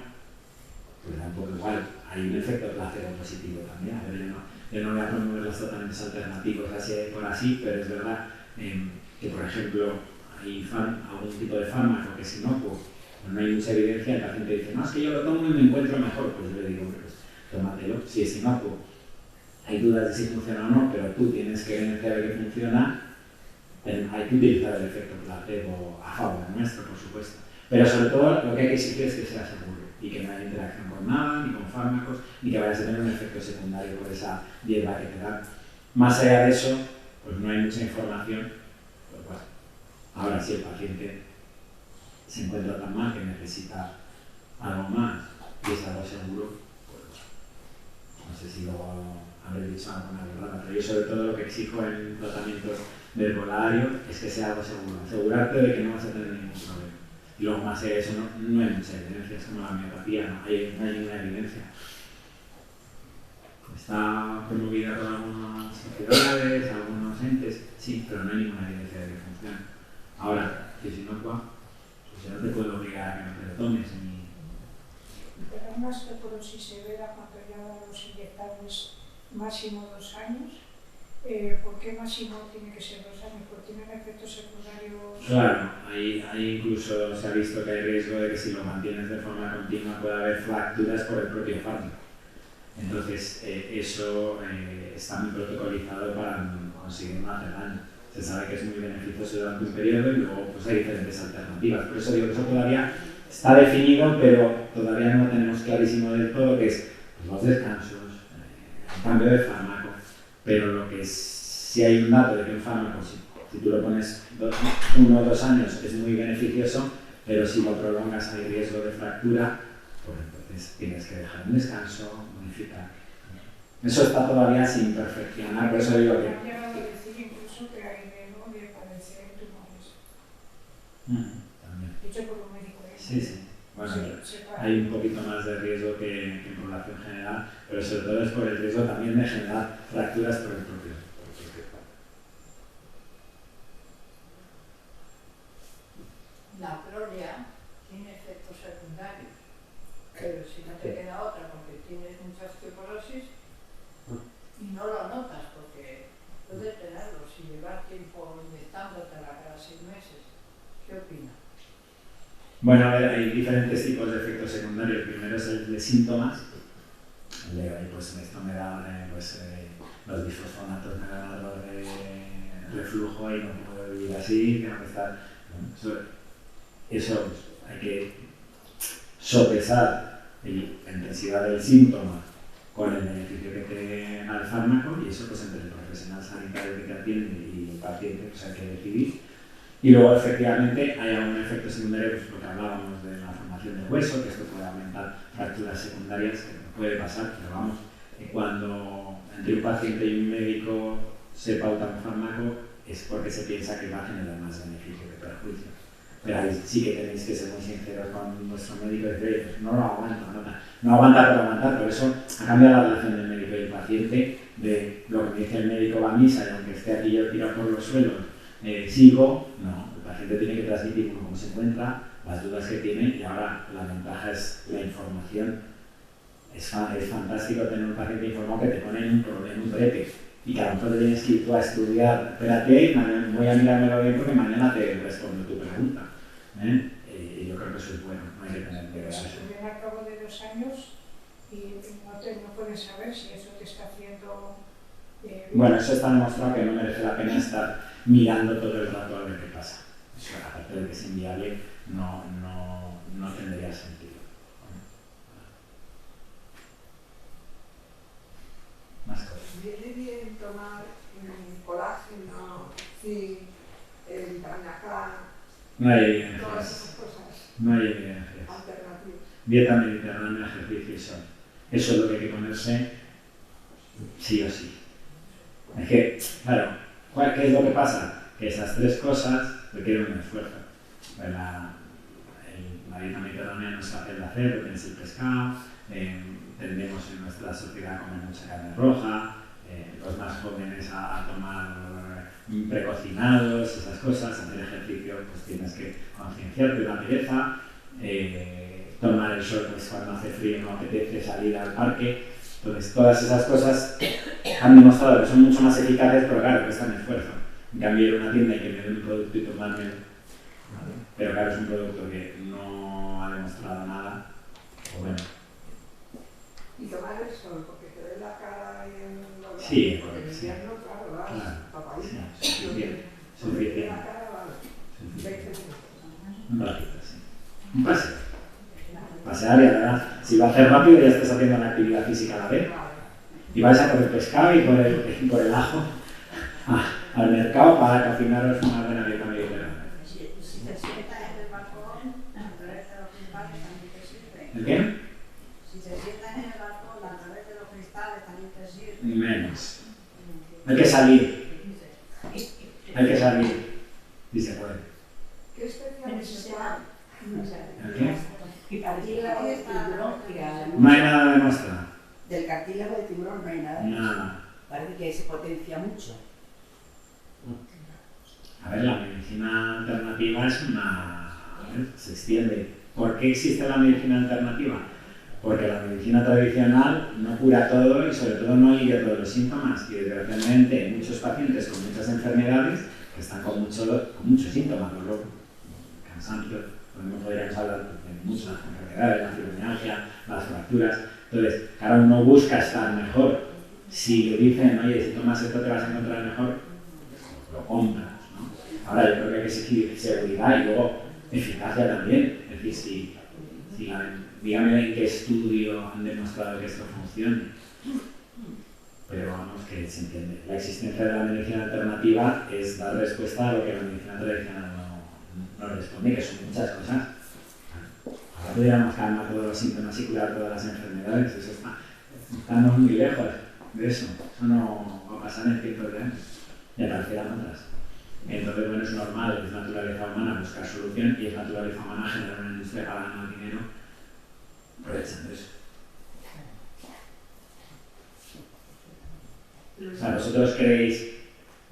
pues da un poco igual. Hay un efecto placebo positivo también. A ver, yo no voy a promover los tratamientos alternativos así por así, pero es verdad que, por ejemplo, hay algún tipo de fármaco que es inocuo, no hay mucha evidencia, el paciente dice, no, es que yo lo tomo y me encuentro mejor, pues yo le digo, pues tómatelo, si es inocuo. Hay dudas de si funciona o no, pero tú tienes que evidenciar que funciona, hay que utilizar el efecto placebo a favor nuestro, por supuesto. Pero sobre todo lo que hay que exigir es que sea seguro y que no haya interacción con nada, ni con fármacos, ni que vayas a tener un efecto secundario por esa hierba que te dan. Más allá de eso, pues no hay mucha información, pues bueno, ahora si el paciente se encuentra tan mal que necesita algo más y es algo seguro, pues bueno, no sé si luego habré dicho alguna verdad, pero yo sobre todo lo que exijo en tratamientos de herbolario es que sea algo seguro, asegurarte de que no vas a tener ningún problema. Y luego más allá de eso no hay mucha evidencia, es como la homeopatía, no hay ninguna evidencia. Está promovida por algunas sociedades, algunos entes, sí, pero no hay ninguna evidencia de que funcione. Ahora, que si no, pues ya no te puedo obligar a que no te lo tomes. Pero una osteoporosis severa cuando ya los inyectables máximo 2 años, ¿por qué máximo tiene que ser 2 años? ¿Porque tienen efectos secundarios? Claro, ahí incluso se ha visto que hay riesgo de que si lo mantienes de forma continua pueda haber fracturas por el propio fármaco. Entonces, eso está muy protocolizado para conseguir no hacer daño. Se sabe que es muy beneficioso durante un periodo y luego pues, hay diferentes alternativas. Por eso digo que eso todavía está definido, pero todavía no tenemos clarísimo del todo qué es pues, los descansos, el cambio de fármaco, pero lo que es, si hay un dato de que un fármaco, si tú lo pones 1 o 2 años, es muy beneficioso, pero si lo prolongas hay riesgo de fractura, pues entonces tienes que dejar un descanso, modificar. Eso está todavía sin perfeccionar, por eso digo que... Han llegado a decir incluso que hay riesgo de padecer tumores. También. Y dicho por un médico. Sí, sí. Bueno, Sí, hay un poquito más de riesgo que en población general, pero sobre todo es por el riesgo también de generar fracturas por el propio cuerpo. La prolia tiene efectos secundarios, pero si no te queda otra porque tienes mucha osteoporosis y no lo notas porque puedes tenerlo si llevas tiempo inyectándotela cada 6 meses. ¿Qué opinas? Bueno, a ver, hay diferentes tipos de efectos secundarios. Primero es el de síntomas. Pues esto me da, los bifosfonatos me dan algo de reflujo y no puedo vivir así, tengo que estar... Eso hay que sopesar la intensidad del síntoma con el beneficio que te da el fármaco, y eso pues entre el profesional sanitario que te atiende y el paciente pues hay que decidir. Y luego efectivamente hay algún efecto secundario, pues lo que hablábamos de la formación del hueso, que esto puede aumentar fracturas secundarias, que puede pasar, pero vamos, cuando entre un paciente y un médico se pauta un fármaco es porque se piensa que va a generar más beneficio que perjuicio. Pero ahí sí que tenéis que ser muy sinceros con vuestro médico y decir, pues no lo aguanto, no aguantar por aguantar. Por eso ha cambiado la relación del médico y el paciente, de lo que me dice el médico va a misa y aunque esté aquí yo tirado por los suelos, sigo. No, el paciente tiene que transmitir cómo se encuentra, las dudas que tiene, y ahora la ventaja es la información. Es fantástico tener un paciente informado que te pone en un brete y que a lo mejor te tienes que ir tú a estudiar, espérate, voy a mirármelo bien porque mañana te respondo tu pregunta. Yo creo que eso es bueno, no hay que tener miedo a eso. Se viene a cabo de 2 años y no puedes saber si eso te está haciendo... Bueno, eso está demostrado que no merece la pena estar mirando todo el rato a ver qué pasa. Eso, aparte de que es inviable, no tendría sentido. Más cosas. ¿Viene bien tomar colágeno, zinc, vitamina K, No hay todas evidencias. esas cosas No hay evidencias. alternativas? Dieta mediterránea, ejercicio y sol. Eso es lo que hay que ponerse sí o sí. Es que, claro, ¿qué es lo que pasa? Que esas 3 cosas requieren un esfuerzo. La dieta mediterránea no es fácil de hacer, porque tienes el pescado, tendemos en nuestra sociedad a comer mucha carne roja, los más jóvenes a tomar precocinados, esas cosas, hacer ejercicio, pues tienes que concienciarte de la pereza, tomar el sol pues cuando hace frío no apetece salir al parque. Entonces todas esas cosas han demostrado que son mucho más eficaces, pero claro, cuestan esfuerzo. En cambio, ir a una tienda y que me den un producto y tomármelo, ¿vale? Pero claro, es un producto que no ha demostrado nada, o bueno. Y tomar el sol, porque te ve la cara y en los brazos, Sí, porque en sí. invierno, claro, vas Claro. tapadita. Sí, suficiente. Porque te ve Suficiente. la cara, vale, 20 minutos. Un ratito, sí. Un paseo. Pasear y además, si lo haces rápido ya estás haciendo una actividad física a la vez. Y vais a por el pescado y por el ajo al mercado para cocinaros una buena dieta mediterránea. Si te sientas en el balcón, a través de los cristales también te sirve. ¿El qué? Si te sientas en el balcón, a través de los cristales también te sirve. Menos. Hay que salir. Hay que salir. Y se puede. ¿Qué especial Necesidad. ¿El qué? Y cartílago de tiburón, No hay nada demostrado. del cartílago de tiburón no hay nada. Nada. Parece que se potencia mucho. A ver, la medicina alternativa es se extiende. ¿Por qué existe la medicina alternativa? Porque la medicina tradicional no cura todo y sobre todo no alivia todos los síntomas. Y desgraciadamente hay muchos pacientes con muchas enfermedades que están con muchos síntomas, cansancio, podríamos hablar de muchas enfermedades, la fibromialgia, las fracturas. Entonces, cada uno busca estar mejor. Si le dicen, oye, si tomas esto te vas a encontrar mejor, lo compras, ¿no? Ahora yo creo que hay que exigir seguridad y luego eficacia también. Es decir, dígame en qué estudio han demostrado que esto funcione. Pero vamos, que se entiende. La existencia de la medicina alternativa es dar respuesta a lo que la medicina tradicional no responde, que son muchas cosas. Ahora podríamos calmar todos los síntomas y curar todas las enfermedades. Eso estamos muy lejos de eso. Eso no va a pasar en cientos de años. Y aparecerán otras. Entonces, bueno, es normal, es naturaleza humana buscar solución y es naturaleza humana generar una industria para ganar dinero aprovechando eso. O sea, vosotros creéis,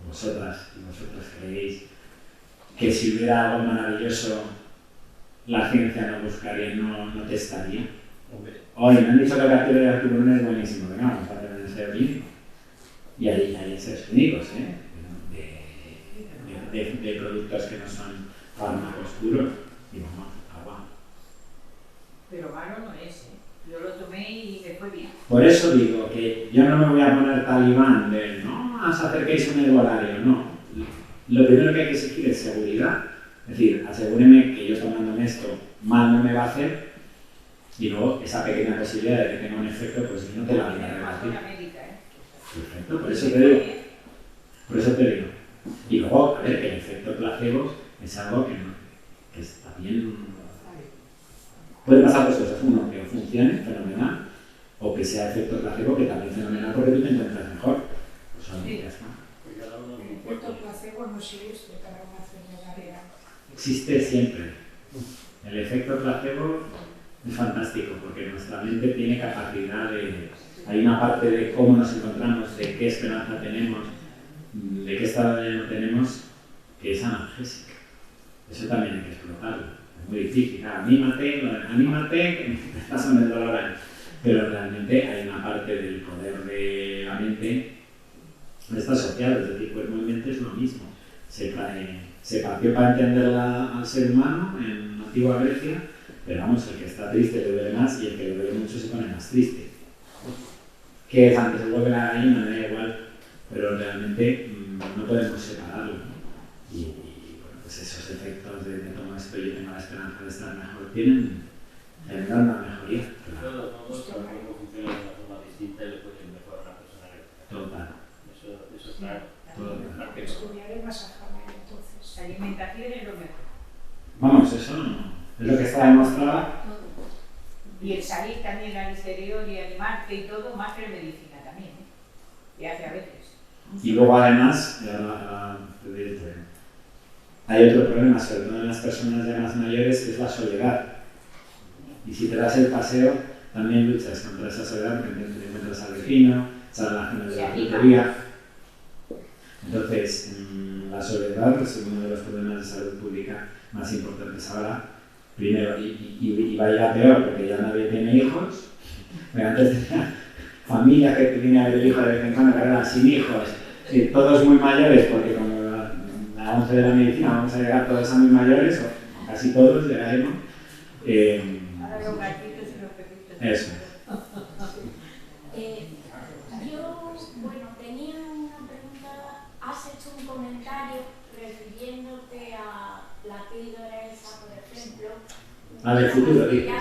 vosotras y vosotros creéis que si hubiera algo maravilloso, la ciencia no buscaría, no testaría. Hoy me han dicho que el castillo de los tiburones es buenísimo, venga, vamos a hacer un ensayo clínico. Y hay ensayos clínicos, de productos que no son fármacos puros. Y vamos, agua. Pero malo no es, Yo lo tomé y me fue bien. Por eso digo que yo no me voy a poner talibán de no os acerquéis a un herbolario, no. Lo primero que hay que exigir es seguridad. Es decir, asegúreme que yo tomándome esto mal no me va a hacer y luego esa pequeña posibilidad de que tenga un efecto, pues no te la voy a rebatir. Perfecto, por eso te digo. Por eso te digo. Y luego, a ver, que el efecto placebo es algo que está bien. Puede pasar dos cosas. Uno, que funcione fenomenal, o que sea efecto placebo, que también fenomenal porque tú te encuentras mejor. Pues son días, ¿no? El efecto placebo no existe para una enfermedad real. Existe siempre. El efecto placebo es fantástico porque nuestra mente tiene capacidad de... Hay una parte de cómo nos encontramos, de qué esperanza tenemos, de qué estado de ánimo tenemos, que es analgésica. Eso también hay que explotarlo. Es muy difícil. Anímate, que me estás en el dolor ahí. Pero realmente hay una parte del poder de la mente que está asociado, es decir, cuerpo y mente es lo mismo. Se partió para entenderla al ser humano en la antigua Grecia, pero vamos, el que está triste le duele más y el que le duele mucho se pone más triste. ¿Qué es antes? Se vuelve la gallina, me da igual, pero realmente no podemos separarlo. Y bueno, pues esos efectos de tomar esto y yo tengo la esperanza de estar mejor, generan una mejoría. Todos cómo funciona de una forma distinta y le pueden mejorar a una persona. Total. Eso es claro. Estudiaré más a Hammer entonces. La alimentación es lo mejor. Vamos, eso no. Es lo que está demostrado. Y el salir también al exterior y animarte y todo, más que la medicina también, y hace a veces. Y luego además, hay otro problema, sobre todo en las personas ya más mayores, que es la soledad. Y si te das el paseo, también luchas contra esa soledad porque te encuentras al vecino, salen las gente de la frutería. Entonces, la soledad es uno de los problemas de salud pública más importantes ahora. Primero, y vaya peor, porque ya nadie tiene hijos. Antes tenía familias que tenía el hijo de vez en cuando, que eran sin hijos, todos muy mayores, porque como la 11 de la medicina vamos a llegar todos a muy mayores, o casi todos llegaremos. Ahora los gatitos y los perritos. Eso. Yo, bueno, tenía una pregunta. Has hecho un comentario refiriéndote a la píldora esa, por ejemplo. La del futuro, dices.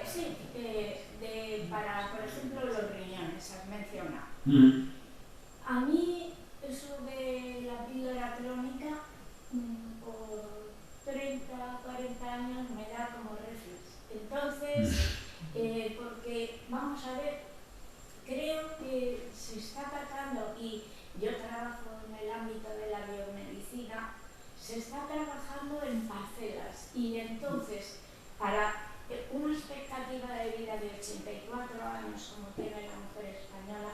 Sí, para, por ejemplo, los riñones, has mencionado. A mí, eso de la píldora crónica, por 30, 40 años me da como reflex. Entonces, porque, vamos a ver, creo que se está atacando, y yo trabajo en el ámbito de la biomedicina, se está trabajando en parcelas, y entonces, para una expectativa de vida de 84 años, como tiene la mujer española,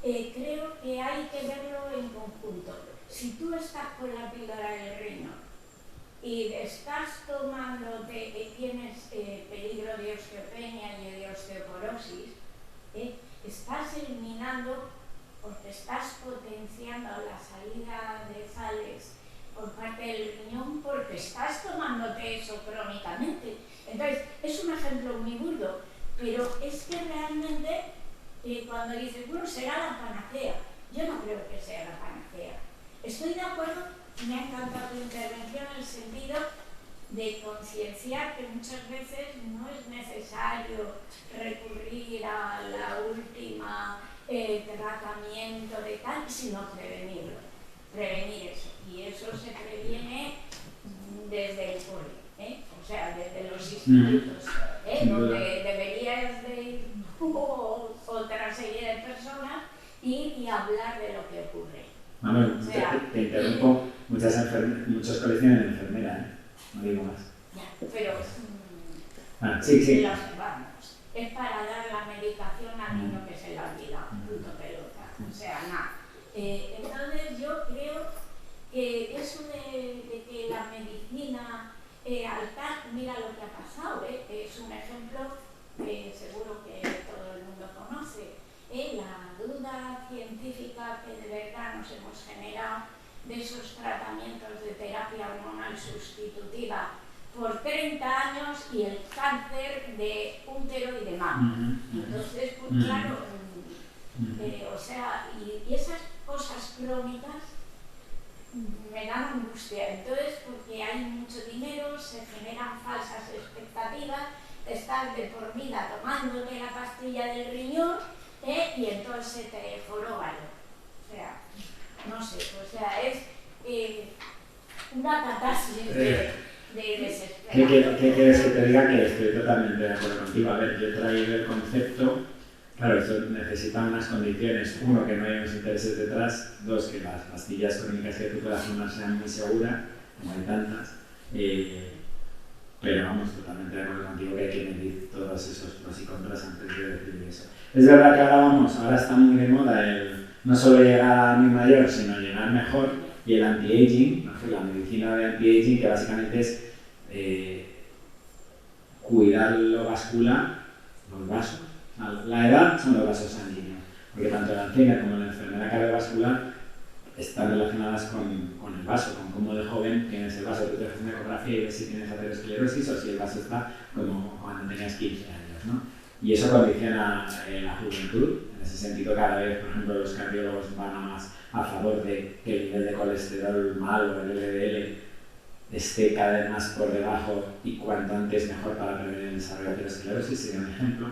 creo que hay que verlo en conjunto. Si tú estás con la píldora del riñón y estás tomándote, tienes peligro de osteopenia y de osteoporosis, estás eliminando, porque estás potenciando la salida de sales por parte del riñón, porque estás tomándote eso crónicamente. Entonces, es un ejemplo muy burdo, pero es que realmente cuando dices, bueno, será la panacea, yo no creo que sea la panacea. Estoy de acuerdo, me ha encantado tu intervención en el sentido de concienciar que muchas veces no es necesario recurrir a la última tratamiento de tal, sino prevenirlo, prevenir eso. Y eso se previene desde el cole, o sea, desde los institutos, donde deberías de ir otra serie de personas y hablar de lo que ocurre. Manuel, te interrumpo muchos coleccionan enfermera, ¿eh? No digo más. Ya, pero Sí. los vamos. Es para dar la medicación al niño que se le olvida, punto pelota. O sea, nada. Entonces yo creo que eso de que la medicina mira lo que ha pasado, es un ejemplo que seguro que todo el mundo conoce. La duda científica que de verdad nos hemos generado de esos tratamientos de terapia hormonal sustitutiva por 30 años y el cáncer de útero y de mama. Entonces, pues claro, o sea, y esas cosas crónicas me dan angustia. Entonces, porque hay mucho dinero, se generan falsas expectativas, estás de por vida tomándote la pastilla del riñón y entonces se te joroba. O sea, no sé, o sea, es una catástrofe de desesperación. ¿Qué quieres que te diga? Que estoy totalmente de acuerdo contigo. A ver, yo he traído el concepto. Claro, esto necesita unas condiciones. Uno, que no haya unos intereses detrás. Dos, que las pastillas crónicas que tú puedas tomar sean muy seguras, como hay tantas. Pero vamos, totalmente de acuerdo contigo que hay que medir todos esos pros y contras antes de decir eso. Es verdad que ahora está muy de moda el no solo llegar a mi mayor, sino llegar mejor, y el anti-aging, ¿no? La medicina de anti-aging, que básicamente es cuidar lo vascular, los vasos. La edad son los vasos sanguíneos, porque tanto el Alzheimer como la enfermedad cardiovascular están relacionadas con el vaso, con cómo de joven tienes el vaso. Tú te haces una ecografía y ves si tienes aterosclerosis o si el vaso está como cuando tenías 15 años, ¿no? Y eso condiciona la juventud. En ese sentido, cada vez, por ejemplo, los cardiólogos van más a favor de que el nivel de colesterol malo, el LDL, esté cada vez más por debajo y cuanto antes mejor para prevenir el desarrollo de aterosclerosis. Sería un ejemplo.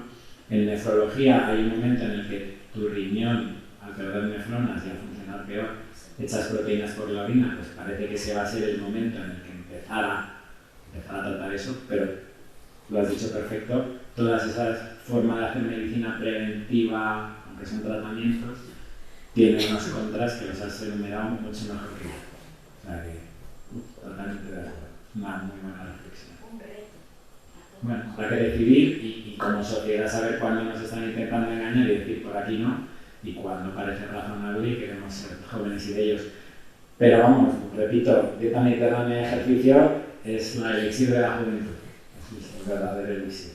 En nefrología hay un momento en el que tu riñón, al perder nefronas y al funcionar peor, echas proteínas por la orina, pues parece que ese va a ser el momento en el que empezar a tratar eso, pero lo has dicho perfecto, todas esas formas de hacer medicina preventiva, aunque son tratamientos, tienen unos contras que los has enumerado mucho mejor que yo. O sea que, totalmente de acuerdo. Una muy buena reflexión. Bueno, habrá que decidir y como sociedad saber cuándo nos están intentando engañar y decir por aquí no, y cuándo parece razonable y queremos ser jóvenes y bellos. Pero vamos, repito, dieta mediterránea y ejercicio es la elixir de la juventud. Es el verdadero elixir.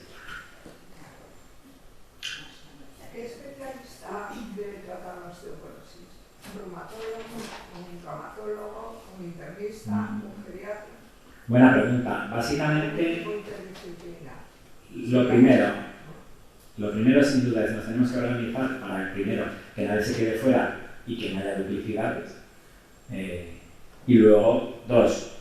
¿Qué especialista debe tratar la osteoporosis? ¿Un reumatólogo, un inflamatólogo, un internista, un geriatra? Buena pregunta. Básicamente, lo primero sin duda es nos tenemos que organizar para primero que nadie se quede fuera y que no haya duplicidades. Y luego, dos,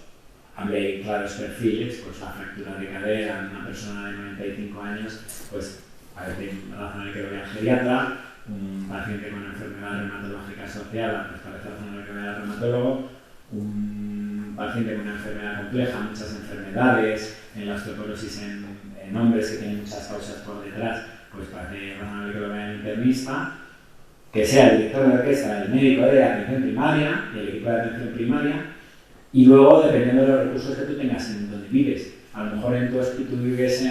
hay claros perfiles, pues la fractura de cadera en una persona de 95 años, pues parece razonable que vaya al geriatra, un paciente con enfermedad reumatológica asociada, pues parece razonable que vaya al reumatólogo, un paciente con una enfermedad compleja, muchas enfermedades, en la osteoporosis en hombres que tienen muchas causas por detrás, pues parece razonable que lo vea el internista, que sea el director de orquesta, el médico de atención primaria y el equipo de atención primaria, y luego, dependiendo de los recursos que tú tengas en donde vives, a lo mejor en tu hospital tú vives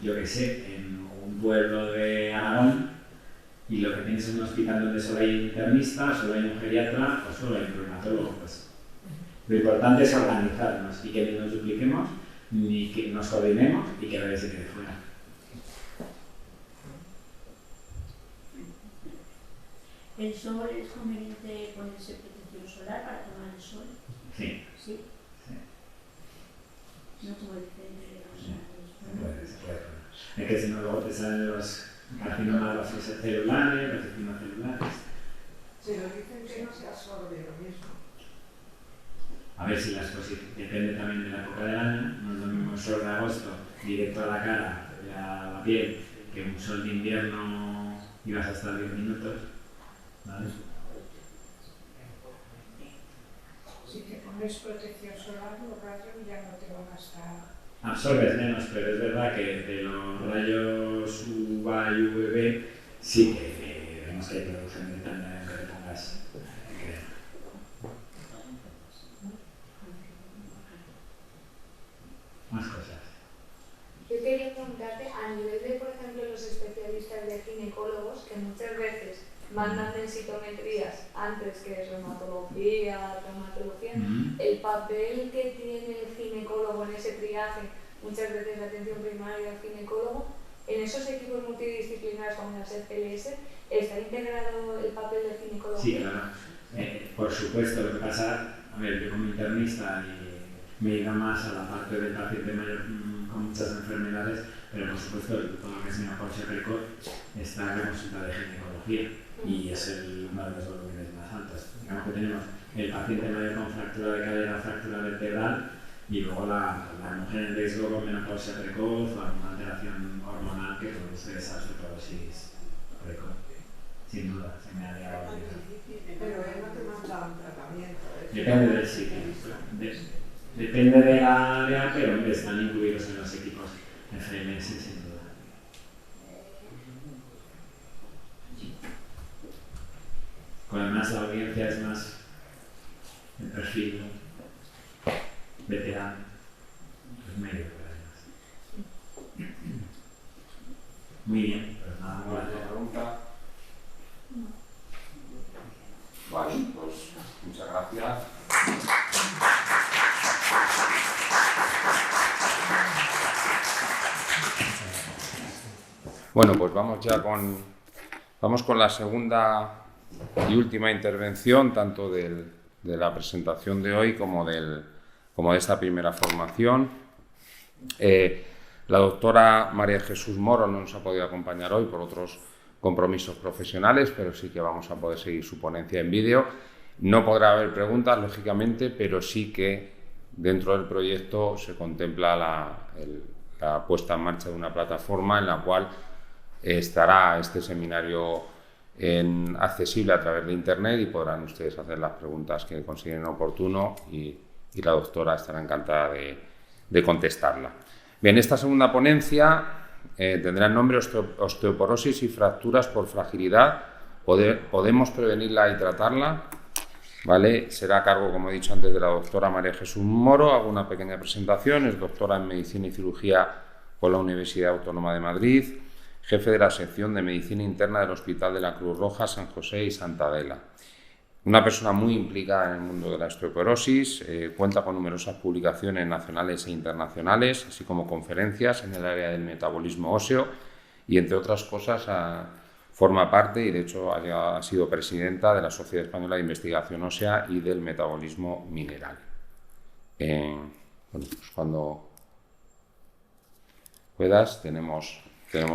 yo qué sé, en un pueblo de Aragón, y lo que tienes es un hospital donde solo hay un internista, solo hay un geriatra o solo hay un reumatólogo. Pues lo importante es organizarnos y que no nos dupliquemos, ni que nos coordinemos y que nadie se quede fuera. ¿El sol es conveniente ponerse protección solar para tomar el sol? Sí. ¿Sí? Sí. No como depende de los años. Se puede. Es que si no luego te salen los carcinomas celulares, los espinocelulares. Pero dicen que no se absorbe lo mismo. A ver si la exposición depende también de la época del año. No es lo mismo el sol de agosto directo a la cara y a la piel que un sol de invierno y vas a estar 10 minutos. ¿Vale? Si te pones protección solar, los rayos ya no te van a estar... Absorbes menos, pero es verdad que de los rayos UVA y UVB sí que vemos que hay producción de vitamina D que te pongas crema. Yo quería preguntarte, a nivel de, por ejemplo, los especialistas de ginecólogos, que muchas veces mandan densitometrías antes que reumatología, traumatología, el papel que tiene el ginecólogo en ese triaje, muchas veces la atención primaria al ginecólogo, en esos equipos multidisciplinares como las FLS, ¿está integrado el papel del ginecólogo? Sí, claro. Por supuesto, lo que pasa, a ver, yo como internista me iba más a la parte del paciente mayor con muchas enfermedades, pero por supuesto todo lo que es menopausia precoz está en la consulta de ginecología y es uno de los volúmenes más altos. Digamos que tenemos el paciente mayor con fractura de cadera o fractura vertebral y luego la mujer en riesgo con menopausia precoz o alguna alteración hormonal que produce esa osteoporosis precoz. Sin duda, se me haría la habilidad. Pero él no te manda un tratamiento. Depende del sitio. Depende de la área, pero hombre, están incluidos en los equipos FLS sin duda. Además la audiencia es más el perfil veterano, es medio además. Muy bien, pues nada, ¿Alguna pregunta? Vale, pues muchas gracias. Bueno, pues vamos ya con la segunda y última intervención, tanto de la presentación de hoy como de esta primera formación. La doctora María Jesús Moro no nos ha podido acompañar hoy por otros compromisos profesionales, pero sí que vamos a poder seguir su ponencia en vídeo. No podrá haber preguntas, lógicamente, pero sí que dentro del proyecto se contempla la puesta en marcha de una plataforma en la cual estará este seminario accesible a través de internet y podrán ustedes hacer las preguntas que consideren oportuno y la doctora estará encantada de contestarla. Bien, esta segunda ponencia tendrá el nombre Osteoporosis y fracturas por fragilidad. ¿Podemos prevenirla y tratarla? ¿Vale? Será a cargo, como he dicho antes, de la doctora María Jesús Moro. Hago una pequeña presentación. Es doctora en Medicina y Cirugía por la Universidad Autónoma de Madrid, jefe de la sección de Medicina Interna del Hospital de la Cruz Roja, San José y Santa Adela. Una persona muy implicada en el mundo de la osteoporosis, cuenta con numerosas publicaciones nacionales e internacionales, así como conferencias en el área del metabolismo óseo y, entre otras cosas, forma parte y, de hecho, ha sido presidenta de la Sociedad Española de Investigación Ósea y del Metabolismo Mineral. Bueno, pues cuando puedas, tenemos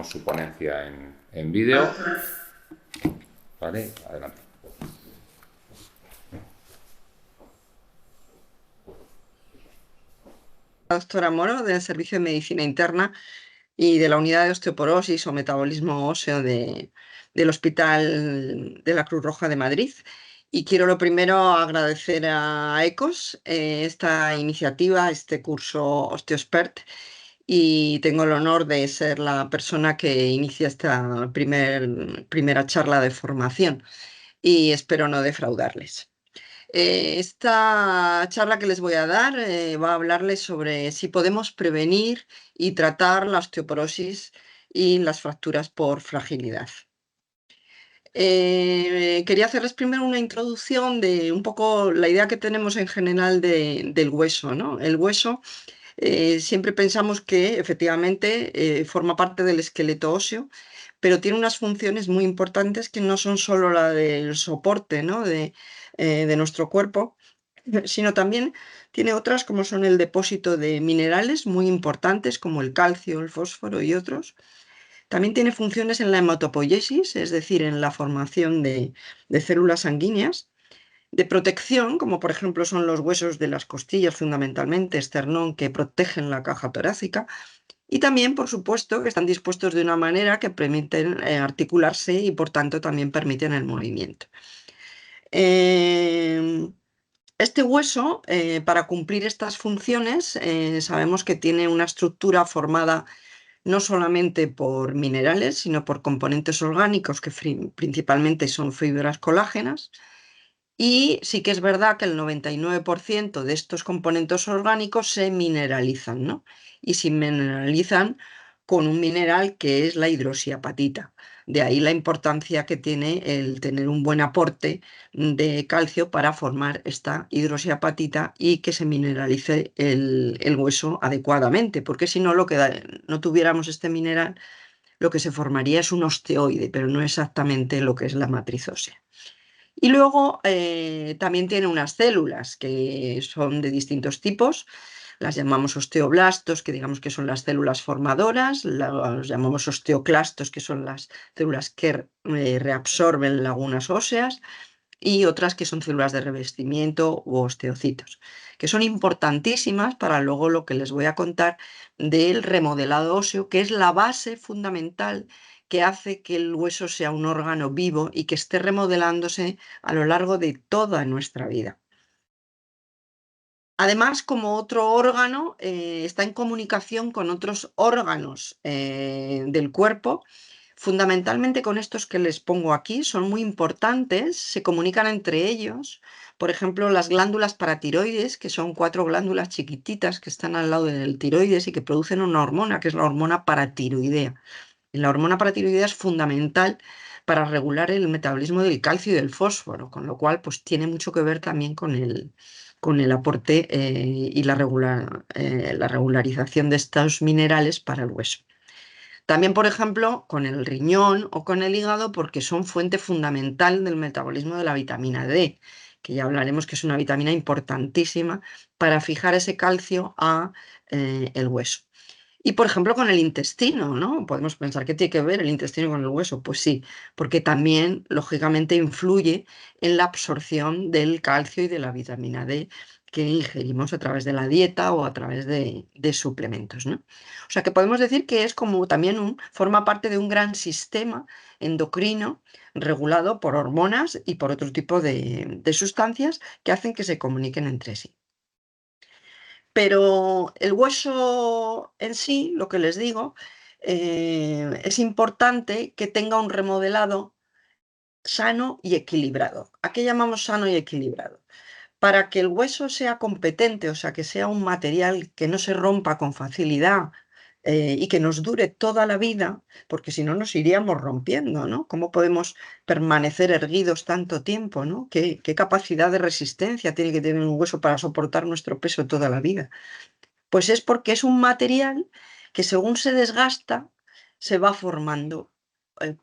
su ponencia en vídeo. Vale, adelante. La doctora Moro, del Servicio de Medicina Interna y de la Unidad de Osteoporosis o Metabolismo Óseo del Hospital de la Cruz Roja de Madrid. Y quiero lo primero agradecer a ECOS esta iniciativa, este curso OsteoSpert, y tengo el honor de ser la persona que inicia esta primera charla de formación y espero no defraudarles. Esta charla que les voy a dar va a hablarles sobre si podemos prevenir y tratar la osteoporosis y las fracturas por fragilidad. Quería hacerles primero una introducción de un poco la idea que tenemos en general del hueso, ¿no? El hueso siempre pensamos que efectivamente forma parte del esqueleto óseo, pero tiene unas funciones muy importantes que no son solo la del soporte, ¿no? de nuestro cuerpo, sino también tiene otras como son el depósito de minerales muy importantes como el calcio, el fósforo y otros. También tiene funciones en la hematopoiesis, es decir, en la formación de células sanguíneas, de protección, como por ejemplo son los huesos de las costillas, fundamentalmente esternón, que protegen la caja torácica, y también, por supuesto, que están dispuestos de una manera que permiten articularse y, por tanto, también permiten el movimiento. Este hueso, para cumplir estas funciones, sabemos que tiene una estructura formada no solamente por minerales, sino por componentes orgánicos que principalmente son fibras colágenas, Y sí que es verdad que el 99% de estos componentes orgánicos se mineralizan, ¿no? Y se mineralizan con un mineral que es la hidroxiapatita. De ahí la importancia que tiene el tener un buen aporte de calcio para formar esta hidroxiapatita y que se mineralice el hueso adecuadamente, porque si no, no tuviéramos este mineral, lo que se formaría es un osteoide, pero no exactamente lo que es la matriz ósea. Y luego también tiene unas células que son de distintos tipos. Las llamamos osteoblastos, que digamos que son las células formadoras. Las llamamos osteoclastos, que son las células que reabsorben lagunas óseas. Y otras que son células de revestimiento u osteocitos, que son importantísimas para luego lo que les voy a contar del remodelado óseo, que es la base fundamental que hace que el hueso sea un órgano vivo y que esté remodelándose a lo largo de toda nuestra vida. Además, como otro órgano, está en comunicación con otros órganos del cuerpo, fundamentalmente con estos que les pongo aquí, son muy importantes, se comunican entre ellos. Por ejemplo, las glándulas paratiroides, que son 4 glándulas chiquititas que están al lado del tiroides y que producen una hormona, que es la hormona paratiroidea. Y la hormona paratiroidea es fundamental para regular el metabolismo del calcio y del fósforo, con lo cual pues, tiene mucho que ver también con el aporte y la regularización de estos minerales para el hueso. También, por ejemplo, con el riñón o con el hígado, porque son fuente fundamental del metabolismo de la vitamina D, que ya hablaremos que es una vitamina importantísima para fijar ese calcio a el hueso. Y, por ejemplo, con el intestino, ¿no? Podemos pensar, ¿qué tiene que ver el intestino con el hueso? Pues sí, porque también, lógicamente, influye en la absorción del calcio y de la vitamina D que ingerimos a través de la dieta o a través de suplementos, ¿no? O sea que podemos decir que es como también forma parte de un gran sistema endocrino regulado por hormonas y por otro tipo de sustancias que hacen que se comuniquen entre sí. Pero el hueso en sí, lo que les digo, es importante que tenga un remodelado sano y equilibrado. ¿A qué llamamos sano y equilibrado? Para que el hueso sea competente, o sea, que sea un material que no se rompa con facilidad y que nos dure toda la vida, porque si no nos iríamos rompiendo, ¿no? ¿Cómo podemos permanecer erguidos tanto tiempo, ¿no? ¿Qué capacidad de resistencia tiene que tener un hueso para soportar nuestro peso toda la vida? Pues es porque es un material que según se desgasta, se va formando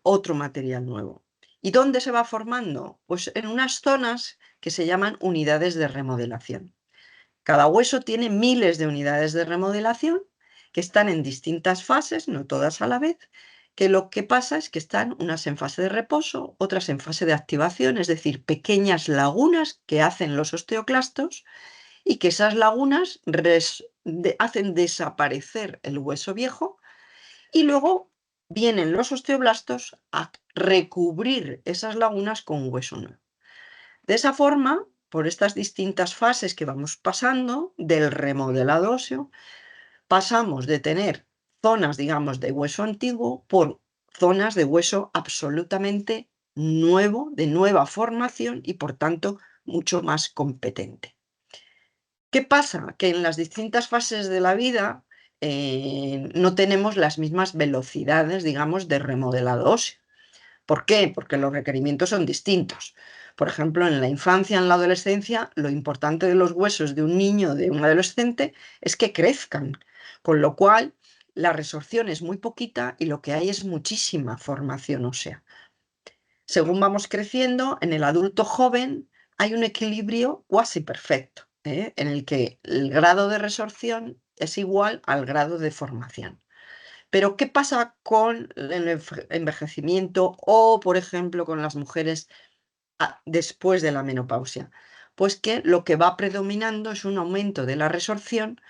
otro material nuevo. ¿Y dónde se va formando? Pues en unas zonas que se llaman unidades de remodelación. Cada hueso tiene miles de unidades de remodelación que están en distintas fases, no todas a la vez, que lo que pasa es que están unas en fase de reposo, otras en fase de activación, es decir, pequeñas lagunas que hacen los osteoclastos y que esas lagunas hacen desaparecer el hueso viejo y luego vienen los osteoblastos a recubrir esas lagunas con hueso nuevo. De esa forma, por estas distintas fases que vamos pasando del remodelado óseo, pasamos de tener zonas, digamos, de hueso antiguo por zonas de hueso absolutamente nuevo, de nueva formación y por tanto mucho más competente. ¿Qué pasa? Que en las distintas fases de la vida no tenemos las mismas velocidades, digamos, de remodelado óseo. ¿Por qué? Porque los requerimientos son distintos. Por ejemplo, en la infancia, en la adolescencia, lo importante de los huesos de un niño, de un adolescente, es que crezcan, con lo cual la resorción es muy poquita y lo que hay es muchísima formación ósea. Según vamos creciendo, en el adulto joven hay un equilibrio cuasi perfecto, en el que el grado de resorción es igual al grado de formación. Pero, ¿qué pasa con el envejecimiento o, por ejemplo, con las mujeres después de la menopausia? Pues que lo que va predominando es un aumento de la resorción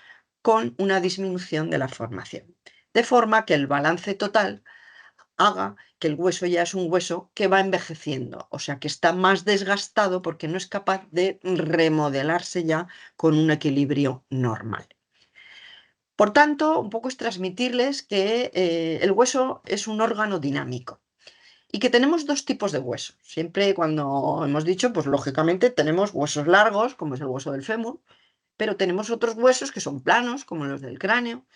con una disminución de la formación. De forma que el balance total haga que el hueso ya es un hueso que va envejeciendo, o sea que está más desgastado porque no es capaz de remodelarse ya con un equilibrio normal. Por tanto, un poco es transmitirles que el hueso es un órgano dinámico y que tenemos dos tipos de huesos. Siempre cuando hemos dicho, pues lógicamente tenemos huesos largos, como es el hueso del fémur, pero tenemos otros huesos que son planos, como los del cráneo,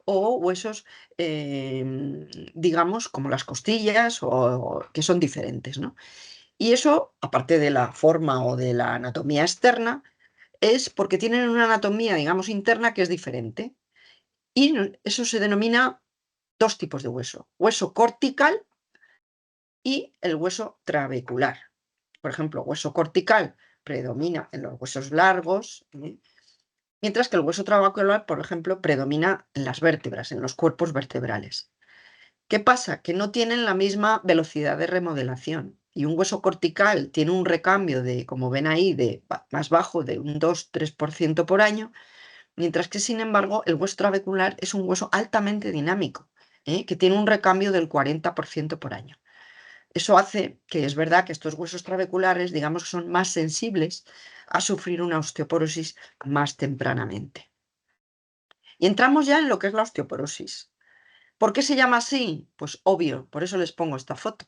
o huesos, digamos, como las costillas, o que son diferentes, ¿no? Y eso, aparte de la forma o de la anatomía externa, es porque tienen una anatomía, digamos, interna que es diferente. Y eso se denomina dos tipos de hueso: hueso cortical y el hueso trabecular. Por ejemplo, hueso cortical predomina en los huesos largos, mientras que el hueso trabecular, por ejemplo, predomina en las vértebras, en los cuerpos vertebrales. ¿Qué pasa? Que no tienen la misma velocidad de remodelación. Y un hueso cortical tiene un recambio de, como ven ahí, de más bajo, de un 2-3% por año, mientras que, sin embargo, el hueso trabecular es un hueso altamente dinámico, que tiene un recambio del 40% por año. Eso hace que es verdad que estos huesos trabeculares, digamos, son más sensibles a sufrir una osteoporosis más tempranamente. Y entramos ya en lo que es la osteoporosis. ¿Por qué se llama así? Pues obvio, por eso les pongo esta foto.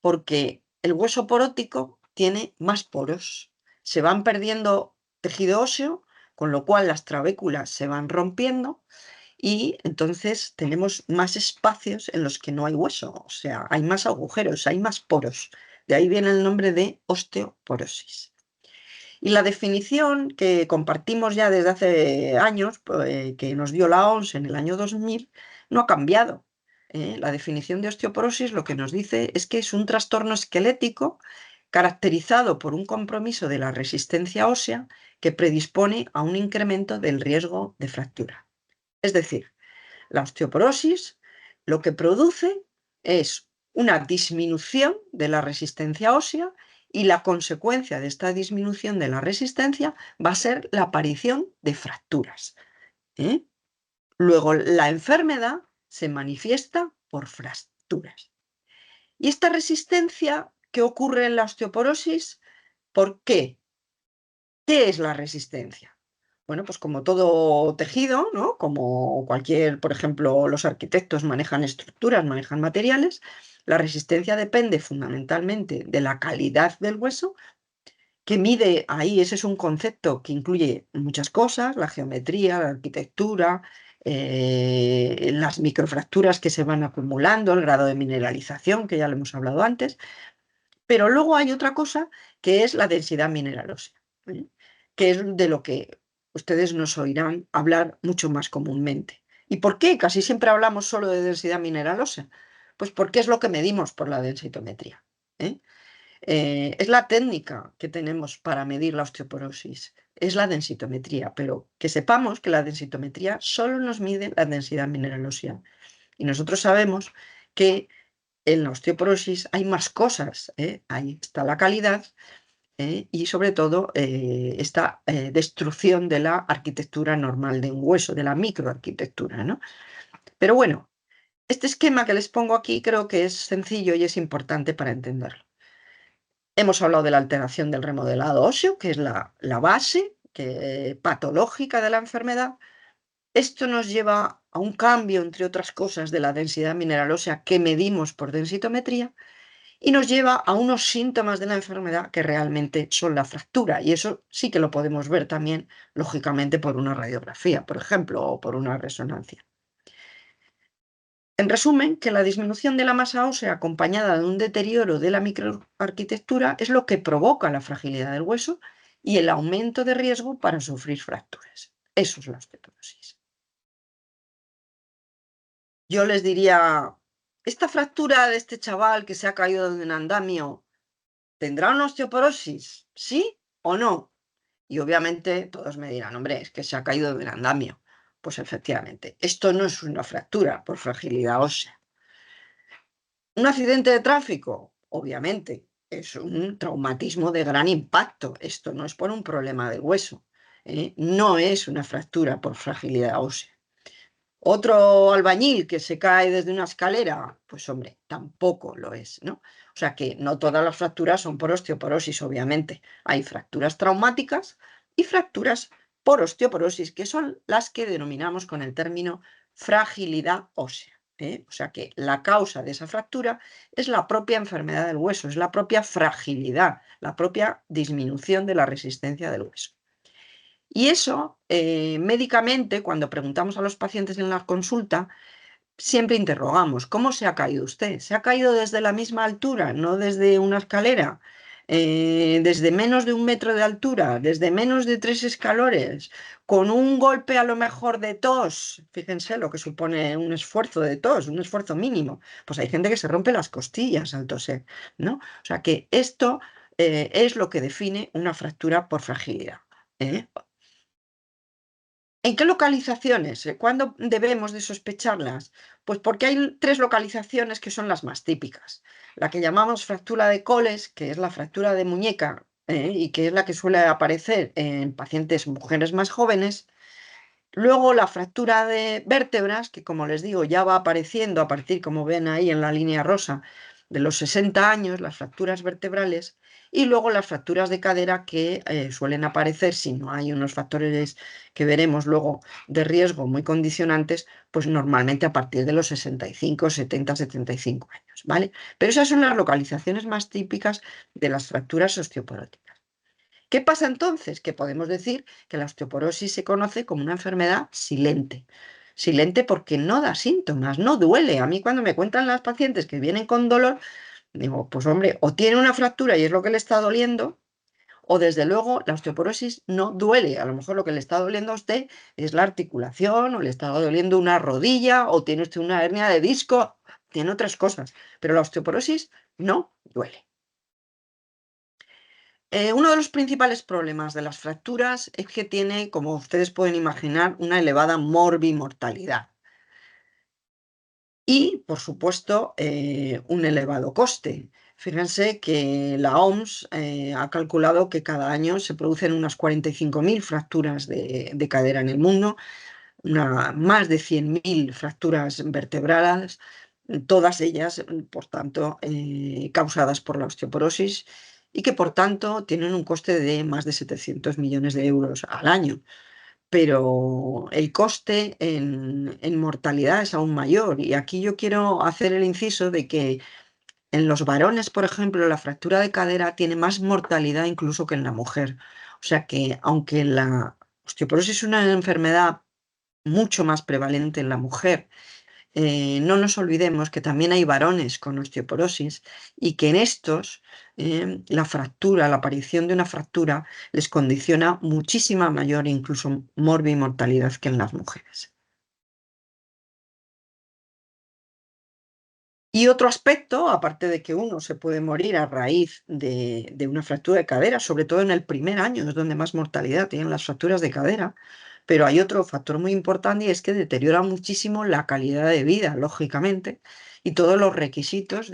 Porque el hueso porótico tiene más poros. Se van perdiendo tejido óseo, con lo cual las trabéculas se van rompiendo y entonces tenemos más espacios en los que no hay hueso, o sea, hay más agujeros, hay más poros. De ahí viene el nombre de osteoporosis. Y la definición que compartimos ya desde hace años, que nos dio la OMS en el año 2000, no ha cambiado. La definición de osteoporosis lo que nos dice es que es un trastorno esquelético caracterizado por un compromiso de la resistencia ósea que predispone a un incremento del riesgo de fractura. Es decir, la osteoporosis lo que produce es una disminución de la resistencia ósea y la consecuencia de esta disminución de la resistencia va a ser la aparición de fracturas. Luego, la enfermedad se manifiesta por fracturas. ¿Y esta resistencia qué ocurre en la osteoporosis? ¿Por qué? ¿Qué es la resistencia? Bueno, pues como todo tejido, ¿no? Como cualquier, por ejemplo, los arquitectos manejan estructuras, manejan materiales, la resistencia depende fundamentalmente de la calidad del hueso, que mide ahí, ese es un concepto que incluye muchas cosas: la geometría, la arquitectura, las microfracturas que se van acumulando, el grado de mineralización, que ya lo hemos hablado antes, pero luego hay otra cosa que es la densidad mineral ósea, que es de lo que ustedes nos oirán hablar mucho más comúnmente. ¿Y por qué? Casi siempre hablamos solo de densidad mineral ósea. Pues porque es lo que medimos por la densitometría. Es la técnica que tenemos para medir la osteoporosis, es la densitometría, pero que sepamos que la densitometría solo nos mide la densidad mineral ósea. Y nosotros sabemos que en la osteoporosis hay más cosas, ahí está la calidad, y sobre todo esta destrucción de la arquitectura normal de un hueso, de la microarquitectura, ¿no? Pero bueno, este esquema que les pongo aquí creo que es sencillo y es importante para entenderlo. Hemos hablado de la alteración del remodelado óseo, que es la base patológica de la enfermedad. Esto nos lleva a un cambio, entre otras cosas, de la densidad mineral ósea que medimos por densitometría, y nos lleva a unos síntomas de la enfermedad que realmente son la fractura. Y eso sí que lo podemos ver también, lógicamente, por una radiografía, por ejemplo, o por una resonancia. En resumen, que la disminución de la masa ósea acompañada de un deterioro de la microarquitectura es lo que provoca la fragilidad del hueso y el aumento de riesgo para sufrir fracturas. Eso es la osteoporosis. Yo les diría: ¿esta fractura de este chaval que se ha caído de un andamio tendrá una osteoporosis? ¿Sí o no? Y obviamente todos me dirán: hombre, es que se ha caído de un andamio. Pues efectivamente, esto no es una fractura por fragilidad ósea. ¿Un accidente de tráfico? Obviamente, es un traumatismo de gran impacto. Esto no es por un problema del hueso, no es una fractura por fragilidad ósea. ¿Otro albañil que se cae desde una escalera? Pues hombre, tampoco lo es, ¿no? O sea que no todas las fracturas son por osteoporosis, obviamente. Hay fracturas traumáticas y fracturas por osteoporosis, que son las que denominamos con el término fragilidad ósea. O sea que la causa de esa fractura es la propia enfermedad del hueso, es la propia fragilidad, la propia disminución de la resistencia del hueso. Y eso, médicamente, cuando preguntamos a los pacientes en la consulta, siempre interrogamos, ¿cómo se ha caído usted? ¿Se ha caído desde la misma altura, no desde una escalera? ¿Desde menos de 1 metro de altura? ¿Desde menos de 3 escalones? ¿Con un golpe a lo mejor de tos? Fíjense lo que supone un esfuerzo de tos, un esfuerzo mínimo. Pues hay gente que se rompe las costillas al toser, ¿no? O sea que esto es lo que define una fractura por fragilidad. ¿En qué localizaciones? ¿Cuándo debemos de sospecharlas? Pues porque hay 3 localizaciones que son las más típicas. La que llamamos fractura de Coles, que es la fractura de muñeca, y que es la que suele aparecer en pacientes mujeres más jóvenes. Luego la fractura de vértebras, que como les digo, ya va apareciendo a partir, como ven ahí en la línea rosa, de los 60 años, las fracturas vertebrales, y luego las fracturas de cadera que suelen aparecer, si no hay unos factores que veremos luego de riesgo muy condicionantes, pues normalmente a partir de los 65, 70, 75 años, ¿vale? Pero esas son las localizaciones más típicas de las fracturas osteoporóticas. ¿Qué pasa entonces? Que podemos decir que la osteoporosis se conoce como una enfermedad silente. Silente porque no da síntomas, no duele. A mí cuando me cuentan las pacientes que vienen con dolor, digo, pues hombre, o tiene una fractura y es lo que le está doliendo, o desde luego la osteoporosis no duele. A lo mejor lo que le está doliendo a usted es la articulación, o le está doliendo una rodilla, o tiene usted una hernia de disco, tiene otras cosas, pero la osteoporosis no duele. Uno de los principales problemas de las fracturas es que tiene, como ustedes pueden imaginar, una elevada morbimortalidad y, por supuesto, un elevado coste. Fíjense que la OMS ha calculado que cada año se producen unas 45.000 fracturas de cadera en el mundo, más de 100.000 fracturas vertebrales, todas ellas, por tanto, causadas por la osteoporosis y que, por tanto, tienen un coste de más de 700 millones de euros al año. Pero el coste en mortalidad es aún mayor. Y aquí yo quiero hacer el inciso de que en los varones, por ejemplo, la fractura de cadera tiene más mortalidad incluso que en la mujer. O sea que, aunque la osteoporosis es una enfermedad mucho más prevalente en la mujer, no nos olvidemos que también hay varones con osteoporosis y que en estos la fractura, la aparición de una fractura les condiciona muchísima mayor, incluso morbimortalidad que en las mujeres. Y otro aspecto, aparte de que uno se puede morir a raíz de una fractura de cadera, sobre todo en el primer año, es donde más mortalidad tienen las fracturas de cadera, pero hay otro factor muy importante y es que deteriora muchísimo la calidad de vida, lógicamente, y todos los requisitos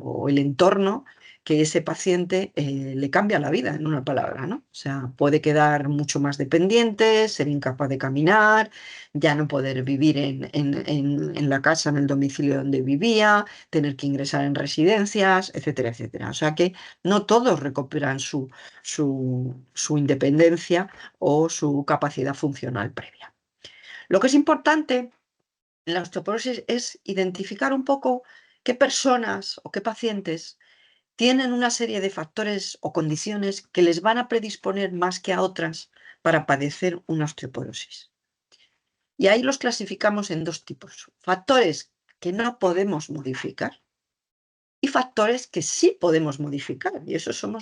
o el entorno que ese paciente le cambia la vida, en una palabra, ¿no? O sea, puede quedar mucho más dependiente, ser incapaz de caminar, ya no poder vivir en la casa, en el domicilio donde vivía, tener que ingresar en residencias, etcétera, etcétera. O sea que no todos recuperan su independencia o su capacidad funcional previa. Lo que es importante en la osteoporosis es identificar un poco qué personas o qué pacientes tienen una serie de factores o condiciones que les van a predisponer más que a otras para padecer una osteoporosis. Y ahí los clasificamos en 2 tipos: factores que no podemos modificar y factores que sí podemos modificar. Y esos son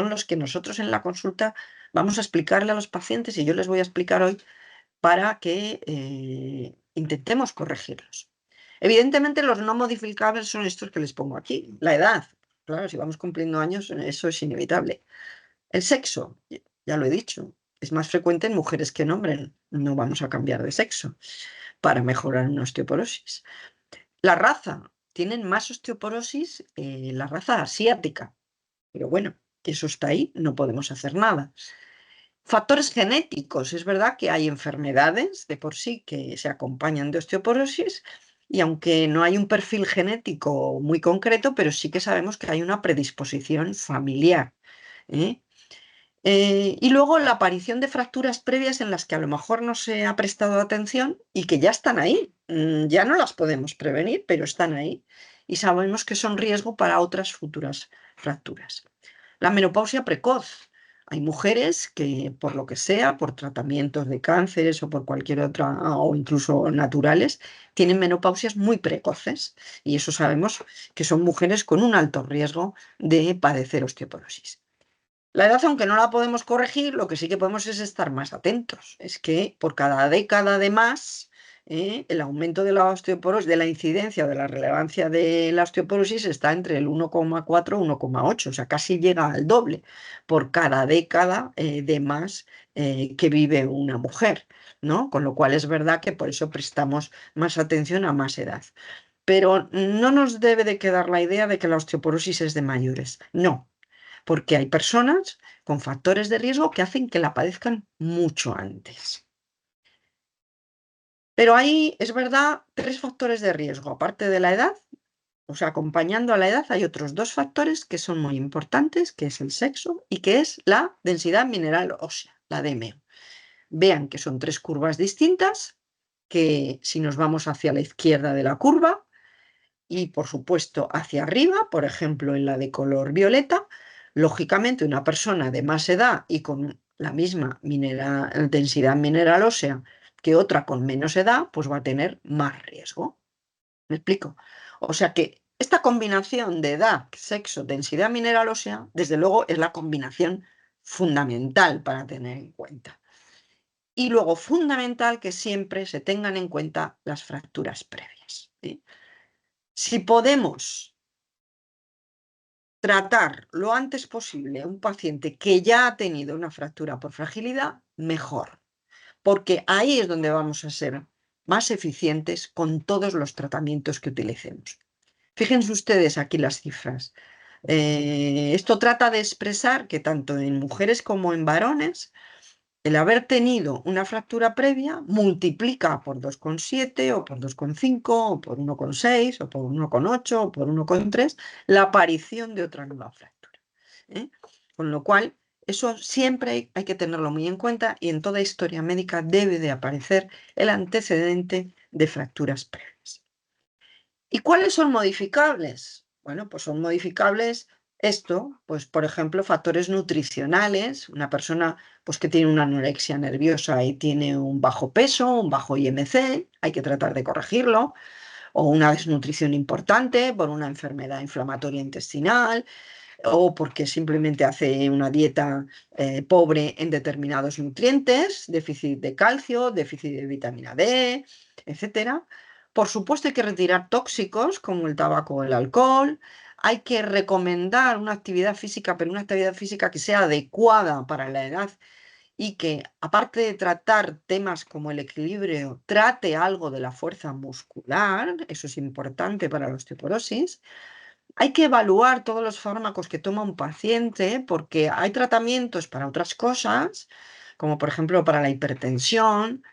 los que nosotros en la consulta vamos a explicarle a los pacientes, y yo les voy a explicar hoy para que intentemos corregirlos. Evidentemente, los no modificables son estos que les pongo aquí. La edad, claro, si vamos cumpliendo años, eso es inevitable. El sexo, ya lo he dicho, es más frecuente en mujeres que en hombres. No vamos a cambiar de sexo para mejorar una osteoporosis. La raza, tienen más osteoporosis la raza asiática, pero bueno, eso está ahí, no podemos hacer nada. Factores genéticos, es verdad que hay enfermedades de por sí que se acompañan de osteoporosis y aunque no hay un perfil genético muy concreto, pero sí que sabemos que hay una predisposición familiar, ¿eh? Y luego la aparición de fracturas previas en las que a lo mejor no se ha prestado atención y que ya están ahí. Ya no las podemos prevenir, pero están ahí. Y sabemos que son riesgo para otras futuras fracturas. La menopausia precoz. Hay mujeres que, por lo que sea, por tratamientos de cánceres o por cualquier otra, o incluso naturales, tienen menopausias muy precoces. Y eso sabemos que son mujeres con un alto riesgo de padecer osteoporosis. La edad, aunque no la podemos corregir, lo que sí que podemos es estar más atentos. Es que por cada década de más, el aumento de la osteoporosis, de la incidencia o de la relevancia de la osteoporosis está entre el 1,4 y 1,8, o sea, casi llega al doble por cada década de más que vive una mujer, ¿no? Con lo cual es verdad que por eso prestamos más atención a más edad. Pero no nos debe de quedar la idea de que la osteoporosis es de mayores. No, porque hay personas con factores de riesgo que hacen que la padezcan mucho antes. Pero ahí, es verdad, 3 factores de riesgo, aparte de la edad, o sea, acompañando a la edad, hay otros 2 factores que son muy importantes, que es el sexo y que es la densidad mineral ósea, la DMO. Vean que son 3 curvas distintas, que si nos vamos hacia la izquierda de la curva y, por supuesto, hacia arriba, por ejemplo, en la de color violeta, lógicamente una persona de más edad y con la misma densidad mineral ósea que otra con menos edad, pues va a tener más riesgo. ¿Me explico? O sea que esta combinación de edad, sexo, densidad mineral ósea, desde luego es la combinación fundamental para tener en cuenta. Y luego fundamental que siempre se tengan en cuenta las fracturas previas, ¿sí? Si podemos tratar lo antes posible a un paciente que ya ha tenido una fractura por fragilidad, mejor, porque ahí es donde vamos a ser más eficientes con todos los tratamientos que utilicemos. Fíjense ustedes aquí las cifras. Esto trata de expresar que tanto en mujeres como en varones, el haber tenido una fractura previa multiplica por 2,7 o por 2,5 o por 1,6 o por 1,8 o por 1,3 la aparición de otra nueva fractura. Con lo cual, eso siempre hay que tenerlo muy en cuenta y en toda historia médica debe de aparecer el antecedente de fracturas previas. ¿Y cuáles son modificables? Bueno, pues son modificables esto, pues por ejemplo, factores nutricionales. Una persona pues, que tiene una anorexia nerviosa y tiene un bajo peso, un bajo IMC, hay que tratar de corregirlo, o una desnutrición importante por una enfermedad inflamatoria intestinal, o porque simplemente hace una dieta pobre en determinados nutrientes, déficit de calcio, déficit de vitamina D, etcétera. Por supuesto hay que retirar tóxicos como el tabaco o el alcohol. Hay que recomendar una actividad física, pero una actividad física que sea adecuada para la edad y que, aparte de tratar temas como el equilibrio, trate algo de la fuerza muscular. Eso es importante para la osteoporosis. Hay que evaluar todos los fármacos que toma un paciente porque hay tratamientos para otras cosas, como por ejemplo para la hipertensión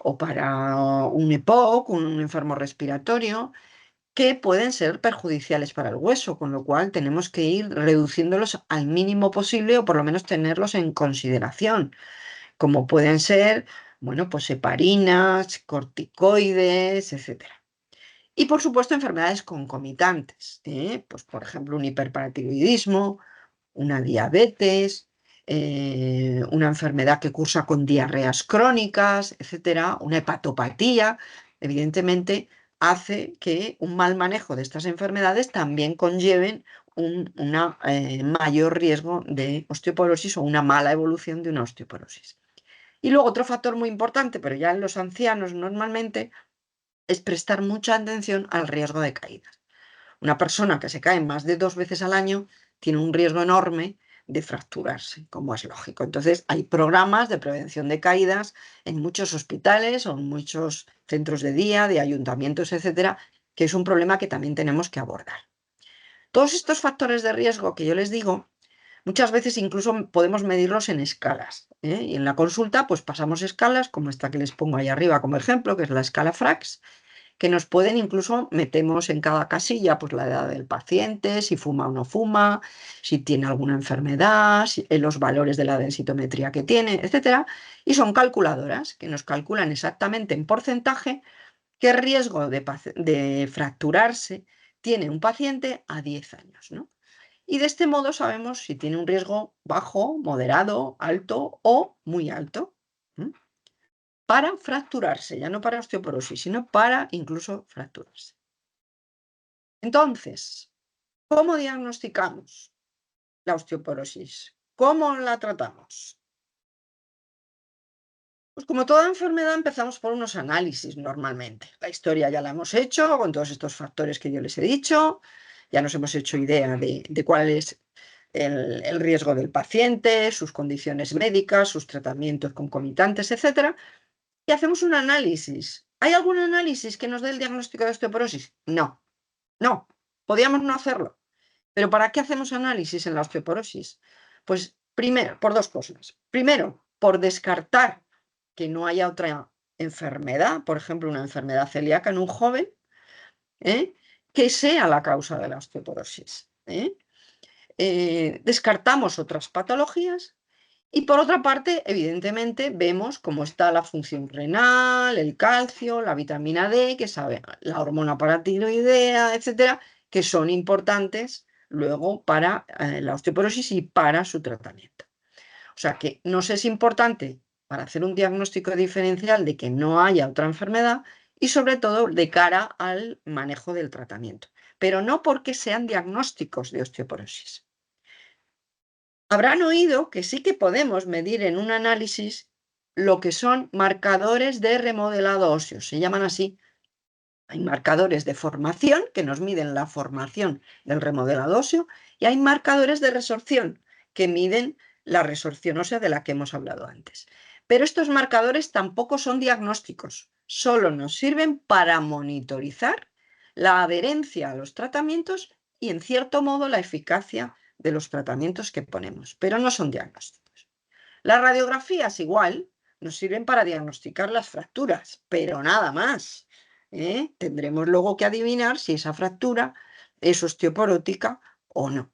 o para un EPOC, un enfermo respiratorio, que pueden ser perjudiciales para el hueso, con lo cual tenemos que ir reduciéndolos al mínimo posible o por lo menos tenerlos en consideración, como pueden ser, bueno, pues heparinas, corticoides, etcétera. Y por supuesto enfermedades concomitantes, pues por ejemplo un hiperparatiroidismo, una diabetes, una enfermedad que cursa con diarreas crónicas, etcétera, una hepatopatía, evidentemente hace que un mal manejo de estas enfermedades también conlleven un mayor riesgo de osteoporosis o una mala evolución de una osteoporosis. Y luego otro factor muy importante, pero ya en los ancianos normalmente, es prestar mucha atención al riesgo de caídas. Una persona que se cae más de 2 veces al año tiene un riesgo enorme de fracturarse, como es lógico. Entonces, hay programas de prevención de caídas en muchos hospitales o en muchos centros de día, de ayuntamientos, etcétera, que es un problema que también tenemos que abordar. Todos estos factores de riesgo que yo les digo, muchas veces incluso podemos medirlos en escalas, Y en la consulta, pues pasamos escalas, como esta que les pongo ahí arriba como ejemplo, que es la escala FRAX, que nos pueden incluso, metemos en cada casilla pues la edad del paciente, si fuma o no fuma, si tiene alguna enfermedad, los valores de la densitometría que tiene, etcétera, y son calculadoras que nos calculan exactamente en porcentaje qué riesgo de fracturarse tiene un paciente a 10 años, ¿no? Y de este modo sabemos si tiene un riesgo bajo, moderado, alto o muy alto. Para fracturarse, ya no para osteoporosis, sino para incluso fracturarse. Entonces, ¿cómo diagnosticamos la osteoporosis? ¿Cómo la tratamos? Pues como toda enfermedad empezamos por unos análisis normalmente. La historia ya la hemos hecho con todos estos factores que yo les he dicho, ya nos hemos hecho idea de cuál es el riesgo del paciente, sus condiciones médicas, sus tratamientos concomitantes, etc. Y hacemos un análisis. ¿Hay algún análisis que nos dé el diagnóstico de osteoporosis? No, no, podíamos no hacerlo. ¿Pero para qué hacemos análisis en la osteoporosis? Pues primero, por dos cosas. Primero, por descartar que no haya otra enfermedad, por ejemplo, una enfermedad celíaca en un joven, que sea la causa de la osteoporosis. Descartamos otras patologías y por otra parte, evidentemente, vemos cómo está la función renal, el calcio, la vitamina D, que sabe, la hormona paratiroidea, etcétera, que son importantes luego para la osteoporosis y para su tratamiento. O sea que nos es importante para hacer un diagnóstico diferencial de que no haya otra enfermedad y sobre todo de cara al manejo del tratamiento, pero no porque sean diagnósticos de osteoporosis. Habrán oído que sí que podemos medir en un análisis lo que son marcadores de remodelado óseo, se llaman así. Hay marcadores de formación que nos miden la formación del remodelado óseo y hay marcadores de resorción que miden la resorción ósea de la que hemos hablado antes. Pero estos marcadores tampoco son diagnósticos, solo nos sirven para monitorizar la adherencia a los tratamientos y, en cierto modo, la eficacia de los tratamientos que ponemos, pero no son diagnósticos. Las radiografías igual nos sirven para diagnosticar las fracturas, pero nada más. Tendremos luego que adivinar si esa fractura es osteoporótica o no.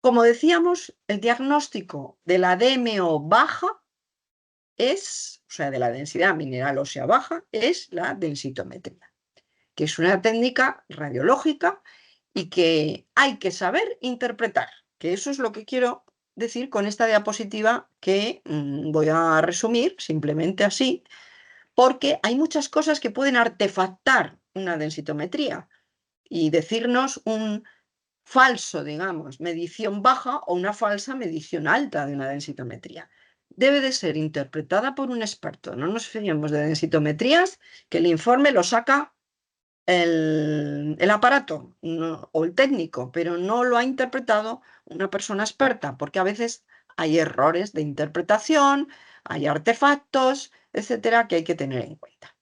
Como decíamos, el diagnóstico de la DMO baja es, o sea, de la densidad mineral ósea baja, es la densitometría, que es una técnica radiológica y que hay que saber interpretar, que eso es lo que quiero decir con esta diapositiva que voy a resumir simplemente así, porque hay muchas cosas que pueden artefactar una densitometría y decirnos un falso, digamos, medición baja o una falsa medición alta de una densitometría. Debe de ser interpretada por un experto. No nos fiemos de densitometrías que el informe lo saca el aparato o el técnico, pero no lo ha interpretado una persona experta, porque a veces hay errores de interpretación, hay artefactos, etcétera, que hay que tener en cuenta.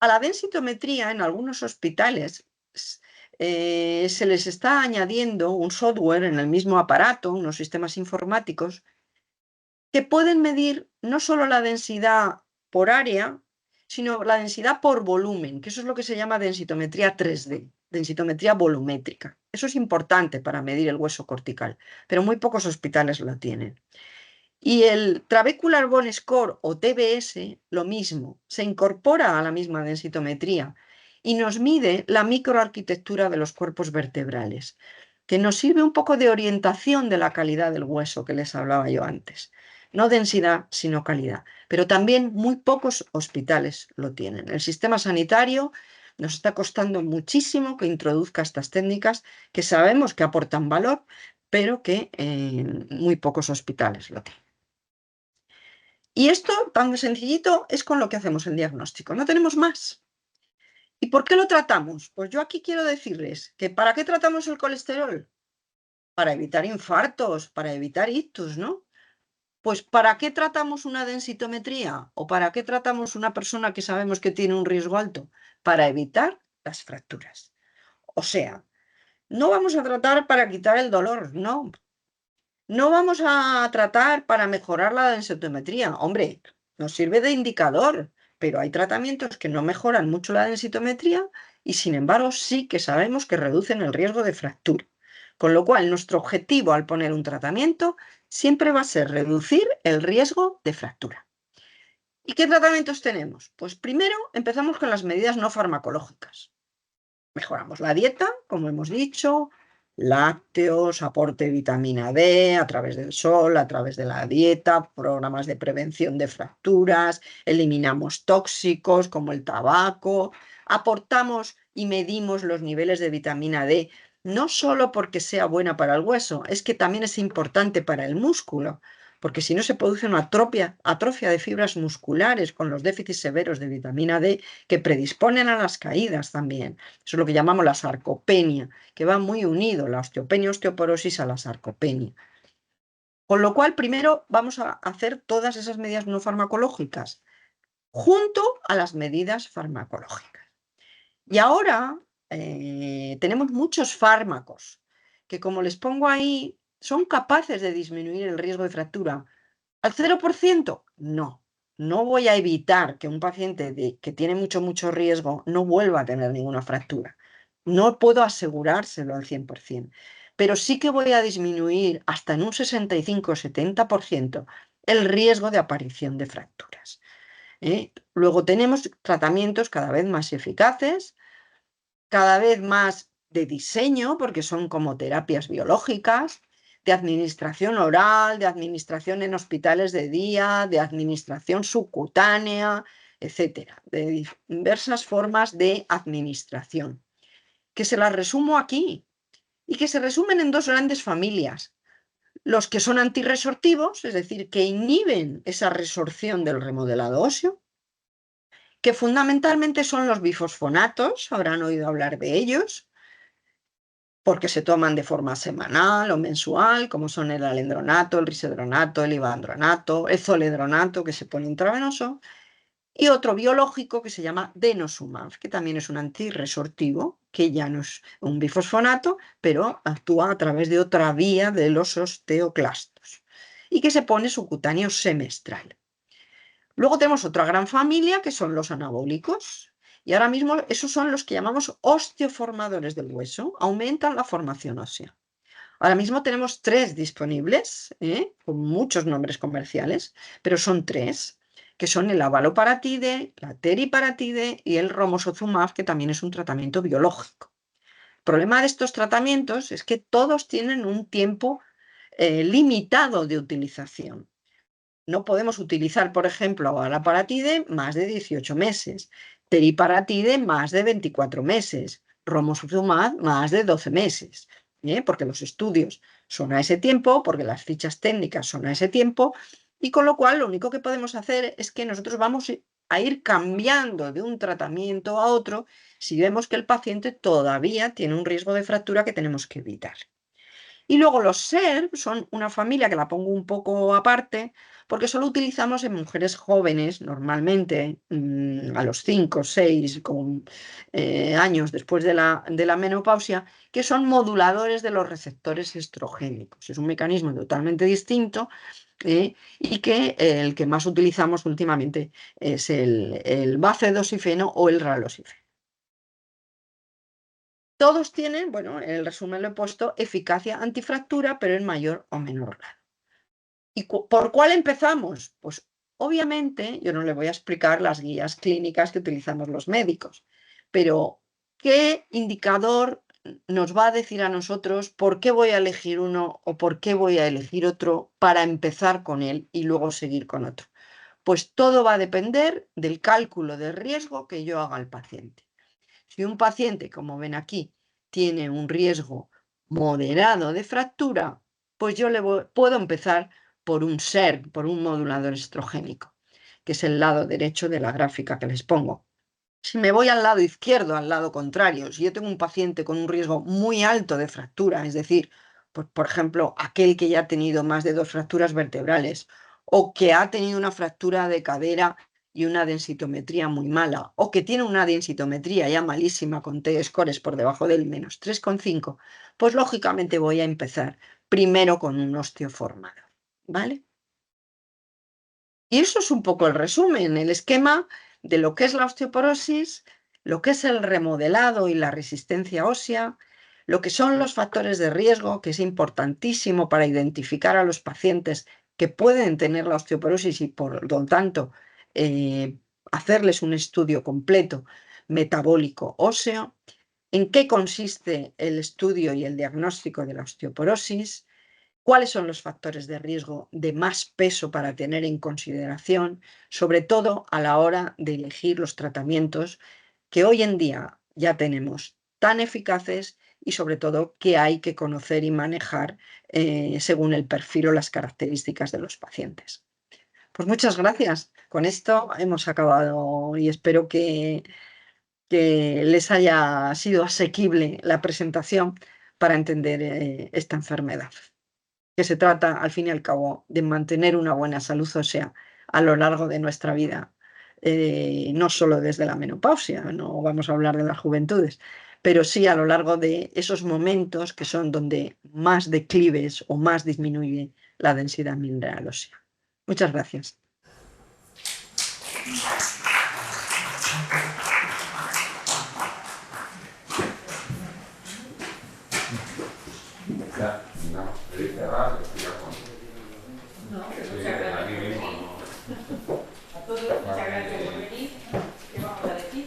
A la densitometría en algunos hospitales se les está añadiendo un software en el mismo aparato, unos sistemas informáticos, que pueden medir no solo la densidad por área, sino la densidad por volumen, que eso es lo que se llama densitometría 3D, densitometría volumétrica. Eso es importante para medir el hueso cortical, pero muy pocos hospitales lo tienen. Y el Trabecular Bone Score o TBS, lo mismo, se incorpora a la misma densitometría y nos mide la microarquitectura de los cuerpos vertebrales, que nos sirve un poco de orientación de la calidad del hueso que les hablaba yo antes. No densidad, sino calidad. Pero también muy pocos hospitales lo tienen. El sistema sanitario nos está costando muchísimo que introduzca estas técnicas que sabemos que aportan valor, pero que muy pocos hospitales lo tienen. Y esto, tan sencillito, es con lo que hacemos el diagnóstico. No tenemos más. ¿Y por qué lo tratamos? Pues yo aquí quiero decirles que ¿para qué tratamos el colesterol? Para evitar infartos, para evitar ictus, ¿no? Pues ¿para qué tratamos una densitometría? ¿O para qué tratamos una persona que sabemos que tiene un riesgo alto? Para evitar las fracturas. O sea, no vamos a tratar para quitar el dolor, no. No vamos a tratar para mejorar la densitometría. Hombre, nos sirve de indicador, pero hay tratamientos que no mejoran mucho la densitometría y sin embargo sí que sabemos que reducen el riesgo de fractura. Con lo cual, nuestro objetivo al poner un tratamiento siempre va a ser reducir el riesgo de fractura. ¿Y qué tratamientos tenemos? Pues primero empezamos con las medidas no farmacológicas. Mejoramos la dieta, como hemos dicho, lácteos, aporte de vitamina D a través del sol, a través de la dieta, programas de prevención de fracturas, eliminamos tóxicos como el tabaco, aportamos y medimos los niveles de vitamina D, no solo porque sea buena para el hueso, es que también es importante para el músculo, porque si no se produce una atrofia de fibras musculares con los déficits severos de vitamina D que predisponen a las caídas también. Eso es lo que llamamos la sarcopenia, que va muy unido la osteopenia y osteoporosis a la sarcopenia. Con lo cual, primero vamos a hacer todas esas medidas no farmacológicas junto a las medidas farmacológicas. Y ahora tenemos muchos fármacos que, como les pongo ahí, son capaces de disminuir el riesgo de fractura. ¿Al 0%? No. No voy a evitar que un paciente que tiene mucho riesgo no vuelva a tener ninguna fractura. No puedo asegurárselo al 100%, pero sí que voy a disminuir hasta en un 65 o 70% el riesgo de aparición de fracturas. Luego tenemos tratamientos cada vez más eficaces, cada vez más de diseño, porque son como terapias biológicas, de administración oral, de administración en hospitales de día, de administración subcutánea, etcétera, de diversas formas de administración, que se las resumo aquí y que se resumen en dos grandes familias. Los que son antirresortivos, es decir, que inhiben esa resorción del remodelado óseo, que fundamentalmente son los bifosfonatos, habrán oído hablar de ellos, porque se toman de forma semanal o mensual, como son el alendronato, el risedronato, el ivandronato, el zoledronato, que se pone intravenoso, y otro biológico que se llama denosumab, que también es un antirresortivo, que ya no es un bifosfonato, pero actúa a través de otra vía de los osteoclastos, y que se pone subcutáneo semestral. Luego tenemos otra gran familia que son los anabólicos. Y ahora mismo esos son los que llamamos osteoformadores del hueso, aumentan la formación ósea. Ahora mismo tenemos 3 disponibles, con muchos nombres comerciales, pero son 3, que son el abaloparatide, la teriparatide y el romosozumab, que también es un tratamiento biológico. El problema de estos tratamientos es que todos tienen un tiempo limitado de utilización. No podemos utilizar, por ejemplo, abaloparatide más de 18 meses, teriparatide más de 24 meses, romosozumab más de 12 meses, porque los estudios son a ese tiempo, porque las fichas técnicas son a ese tiempo, y con lo cual lo único que podemos hacer es que nosotros vamos a ir cambiando de un tratamiento a otro si vemos que el paciente todavía tiene un riesgo de fractura que tenemos que evitar. Y luego los SERM son una familia que la pongo un poco aparte, porque solo utilizamos en mujeres jóvenes, normalmente a los 5 o 6 años después de la menopausia, que son moduladores de los receptores estrogénicos. Es un mecanismo totalmente distinto y que el que más utilizamos últimamente es el bacedosifeno o el ralosifeno. Todos tienen, bueno, en el resumen lo he puesto, eficacia antifractura, pero en mayor o menor grado. ¿Y por cuál empezamos? Pues obviamente yo no le voy a explicar las guías clínicas que utilizamos los médicos, pero ¿qué indicador nos va a decir a nosotros por qué voy a elegir uno o por qué voy a elegir otro para empezar con él y luego seguir con otro? Pues todo va a depender del cálculo de riesgo que yo haga al paciente. Si un paciente, como ven aquí, tiene un riesgo moderado de fractura, pues yo puedo empezar por un SERM, por un modulador estrogénico, que es el lado derecho de la gráfica que les pongo. Si me voy al lado izquierdo, al lado contrario, si yo tengo un paciente con un riesgo muy alto de fractura, es decir, pues, por ejemplo, aquel que ya ha tenido más de 2 fracturas vertebrales o que ha tenido una fractura de cadera y una densitometría muy mala, o que tiene una densitometría ya malísima con T-scores por debajo del menos 3,5, pues lógicamente voy a empezar primero con un osteoformador, ¿vale? Y eso es un poco el resumen, el esquema de lo que es la osteoporosis, lo que es el remodelado y la resistencia ósea, lo que son los factores de riesgo, que es importantísimo para identificar a los pacientes que pueden tener la osteoporosis y por lo tanto hacerles un estudio completo metabólico óseo, en qué consiste el estudio y el diagnóstico de la osteoporosis, cuáles son los factores de riesgo de más peso para tener en consideración, sobre todo a la hora de elegir los tratamientos que hoy en día ya tenemos tan eficaces y sobre todo que hay que conocer y manejar según el perfil o las características de los pacientes. Pues muchas gracias. Con esto hemos acabado y espero que les haya sido asequible la presentación para entender esta enfermedad, que se trata, al fin y al cabo, de mantener una buena salud ósea a lo largo de nuestra vida, no solo desde la menopausia, no vamos a hablar de las juventudes, pero sí a lo largo de esos momentos que son donde más declives o más disminuye la densidad mineral ósea. Muchas gracias. Ya, no, queréis cerrar, No, sí, muchas gracias aquí por mismo, venir. ¿no? A todos, muchas gracias por venir. ¿Qué vamos a decir?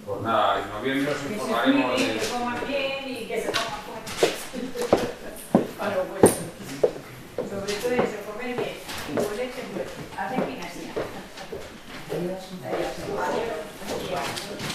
Pues nada, en noviembre os Que se informaremos cuiden, de... que coman bien y que se coman fuerte. Para lo vuestro. Sobre todo eso, comer bien. Y volverse fuerte. Hacer gimnasia. Adiós. Adiós. Adiós.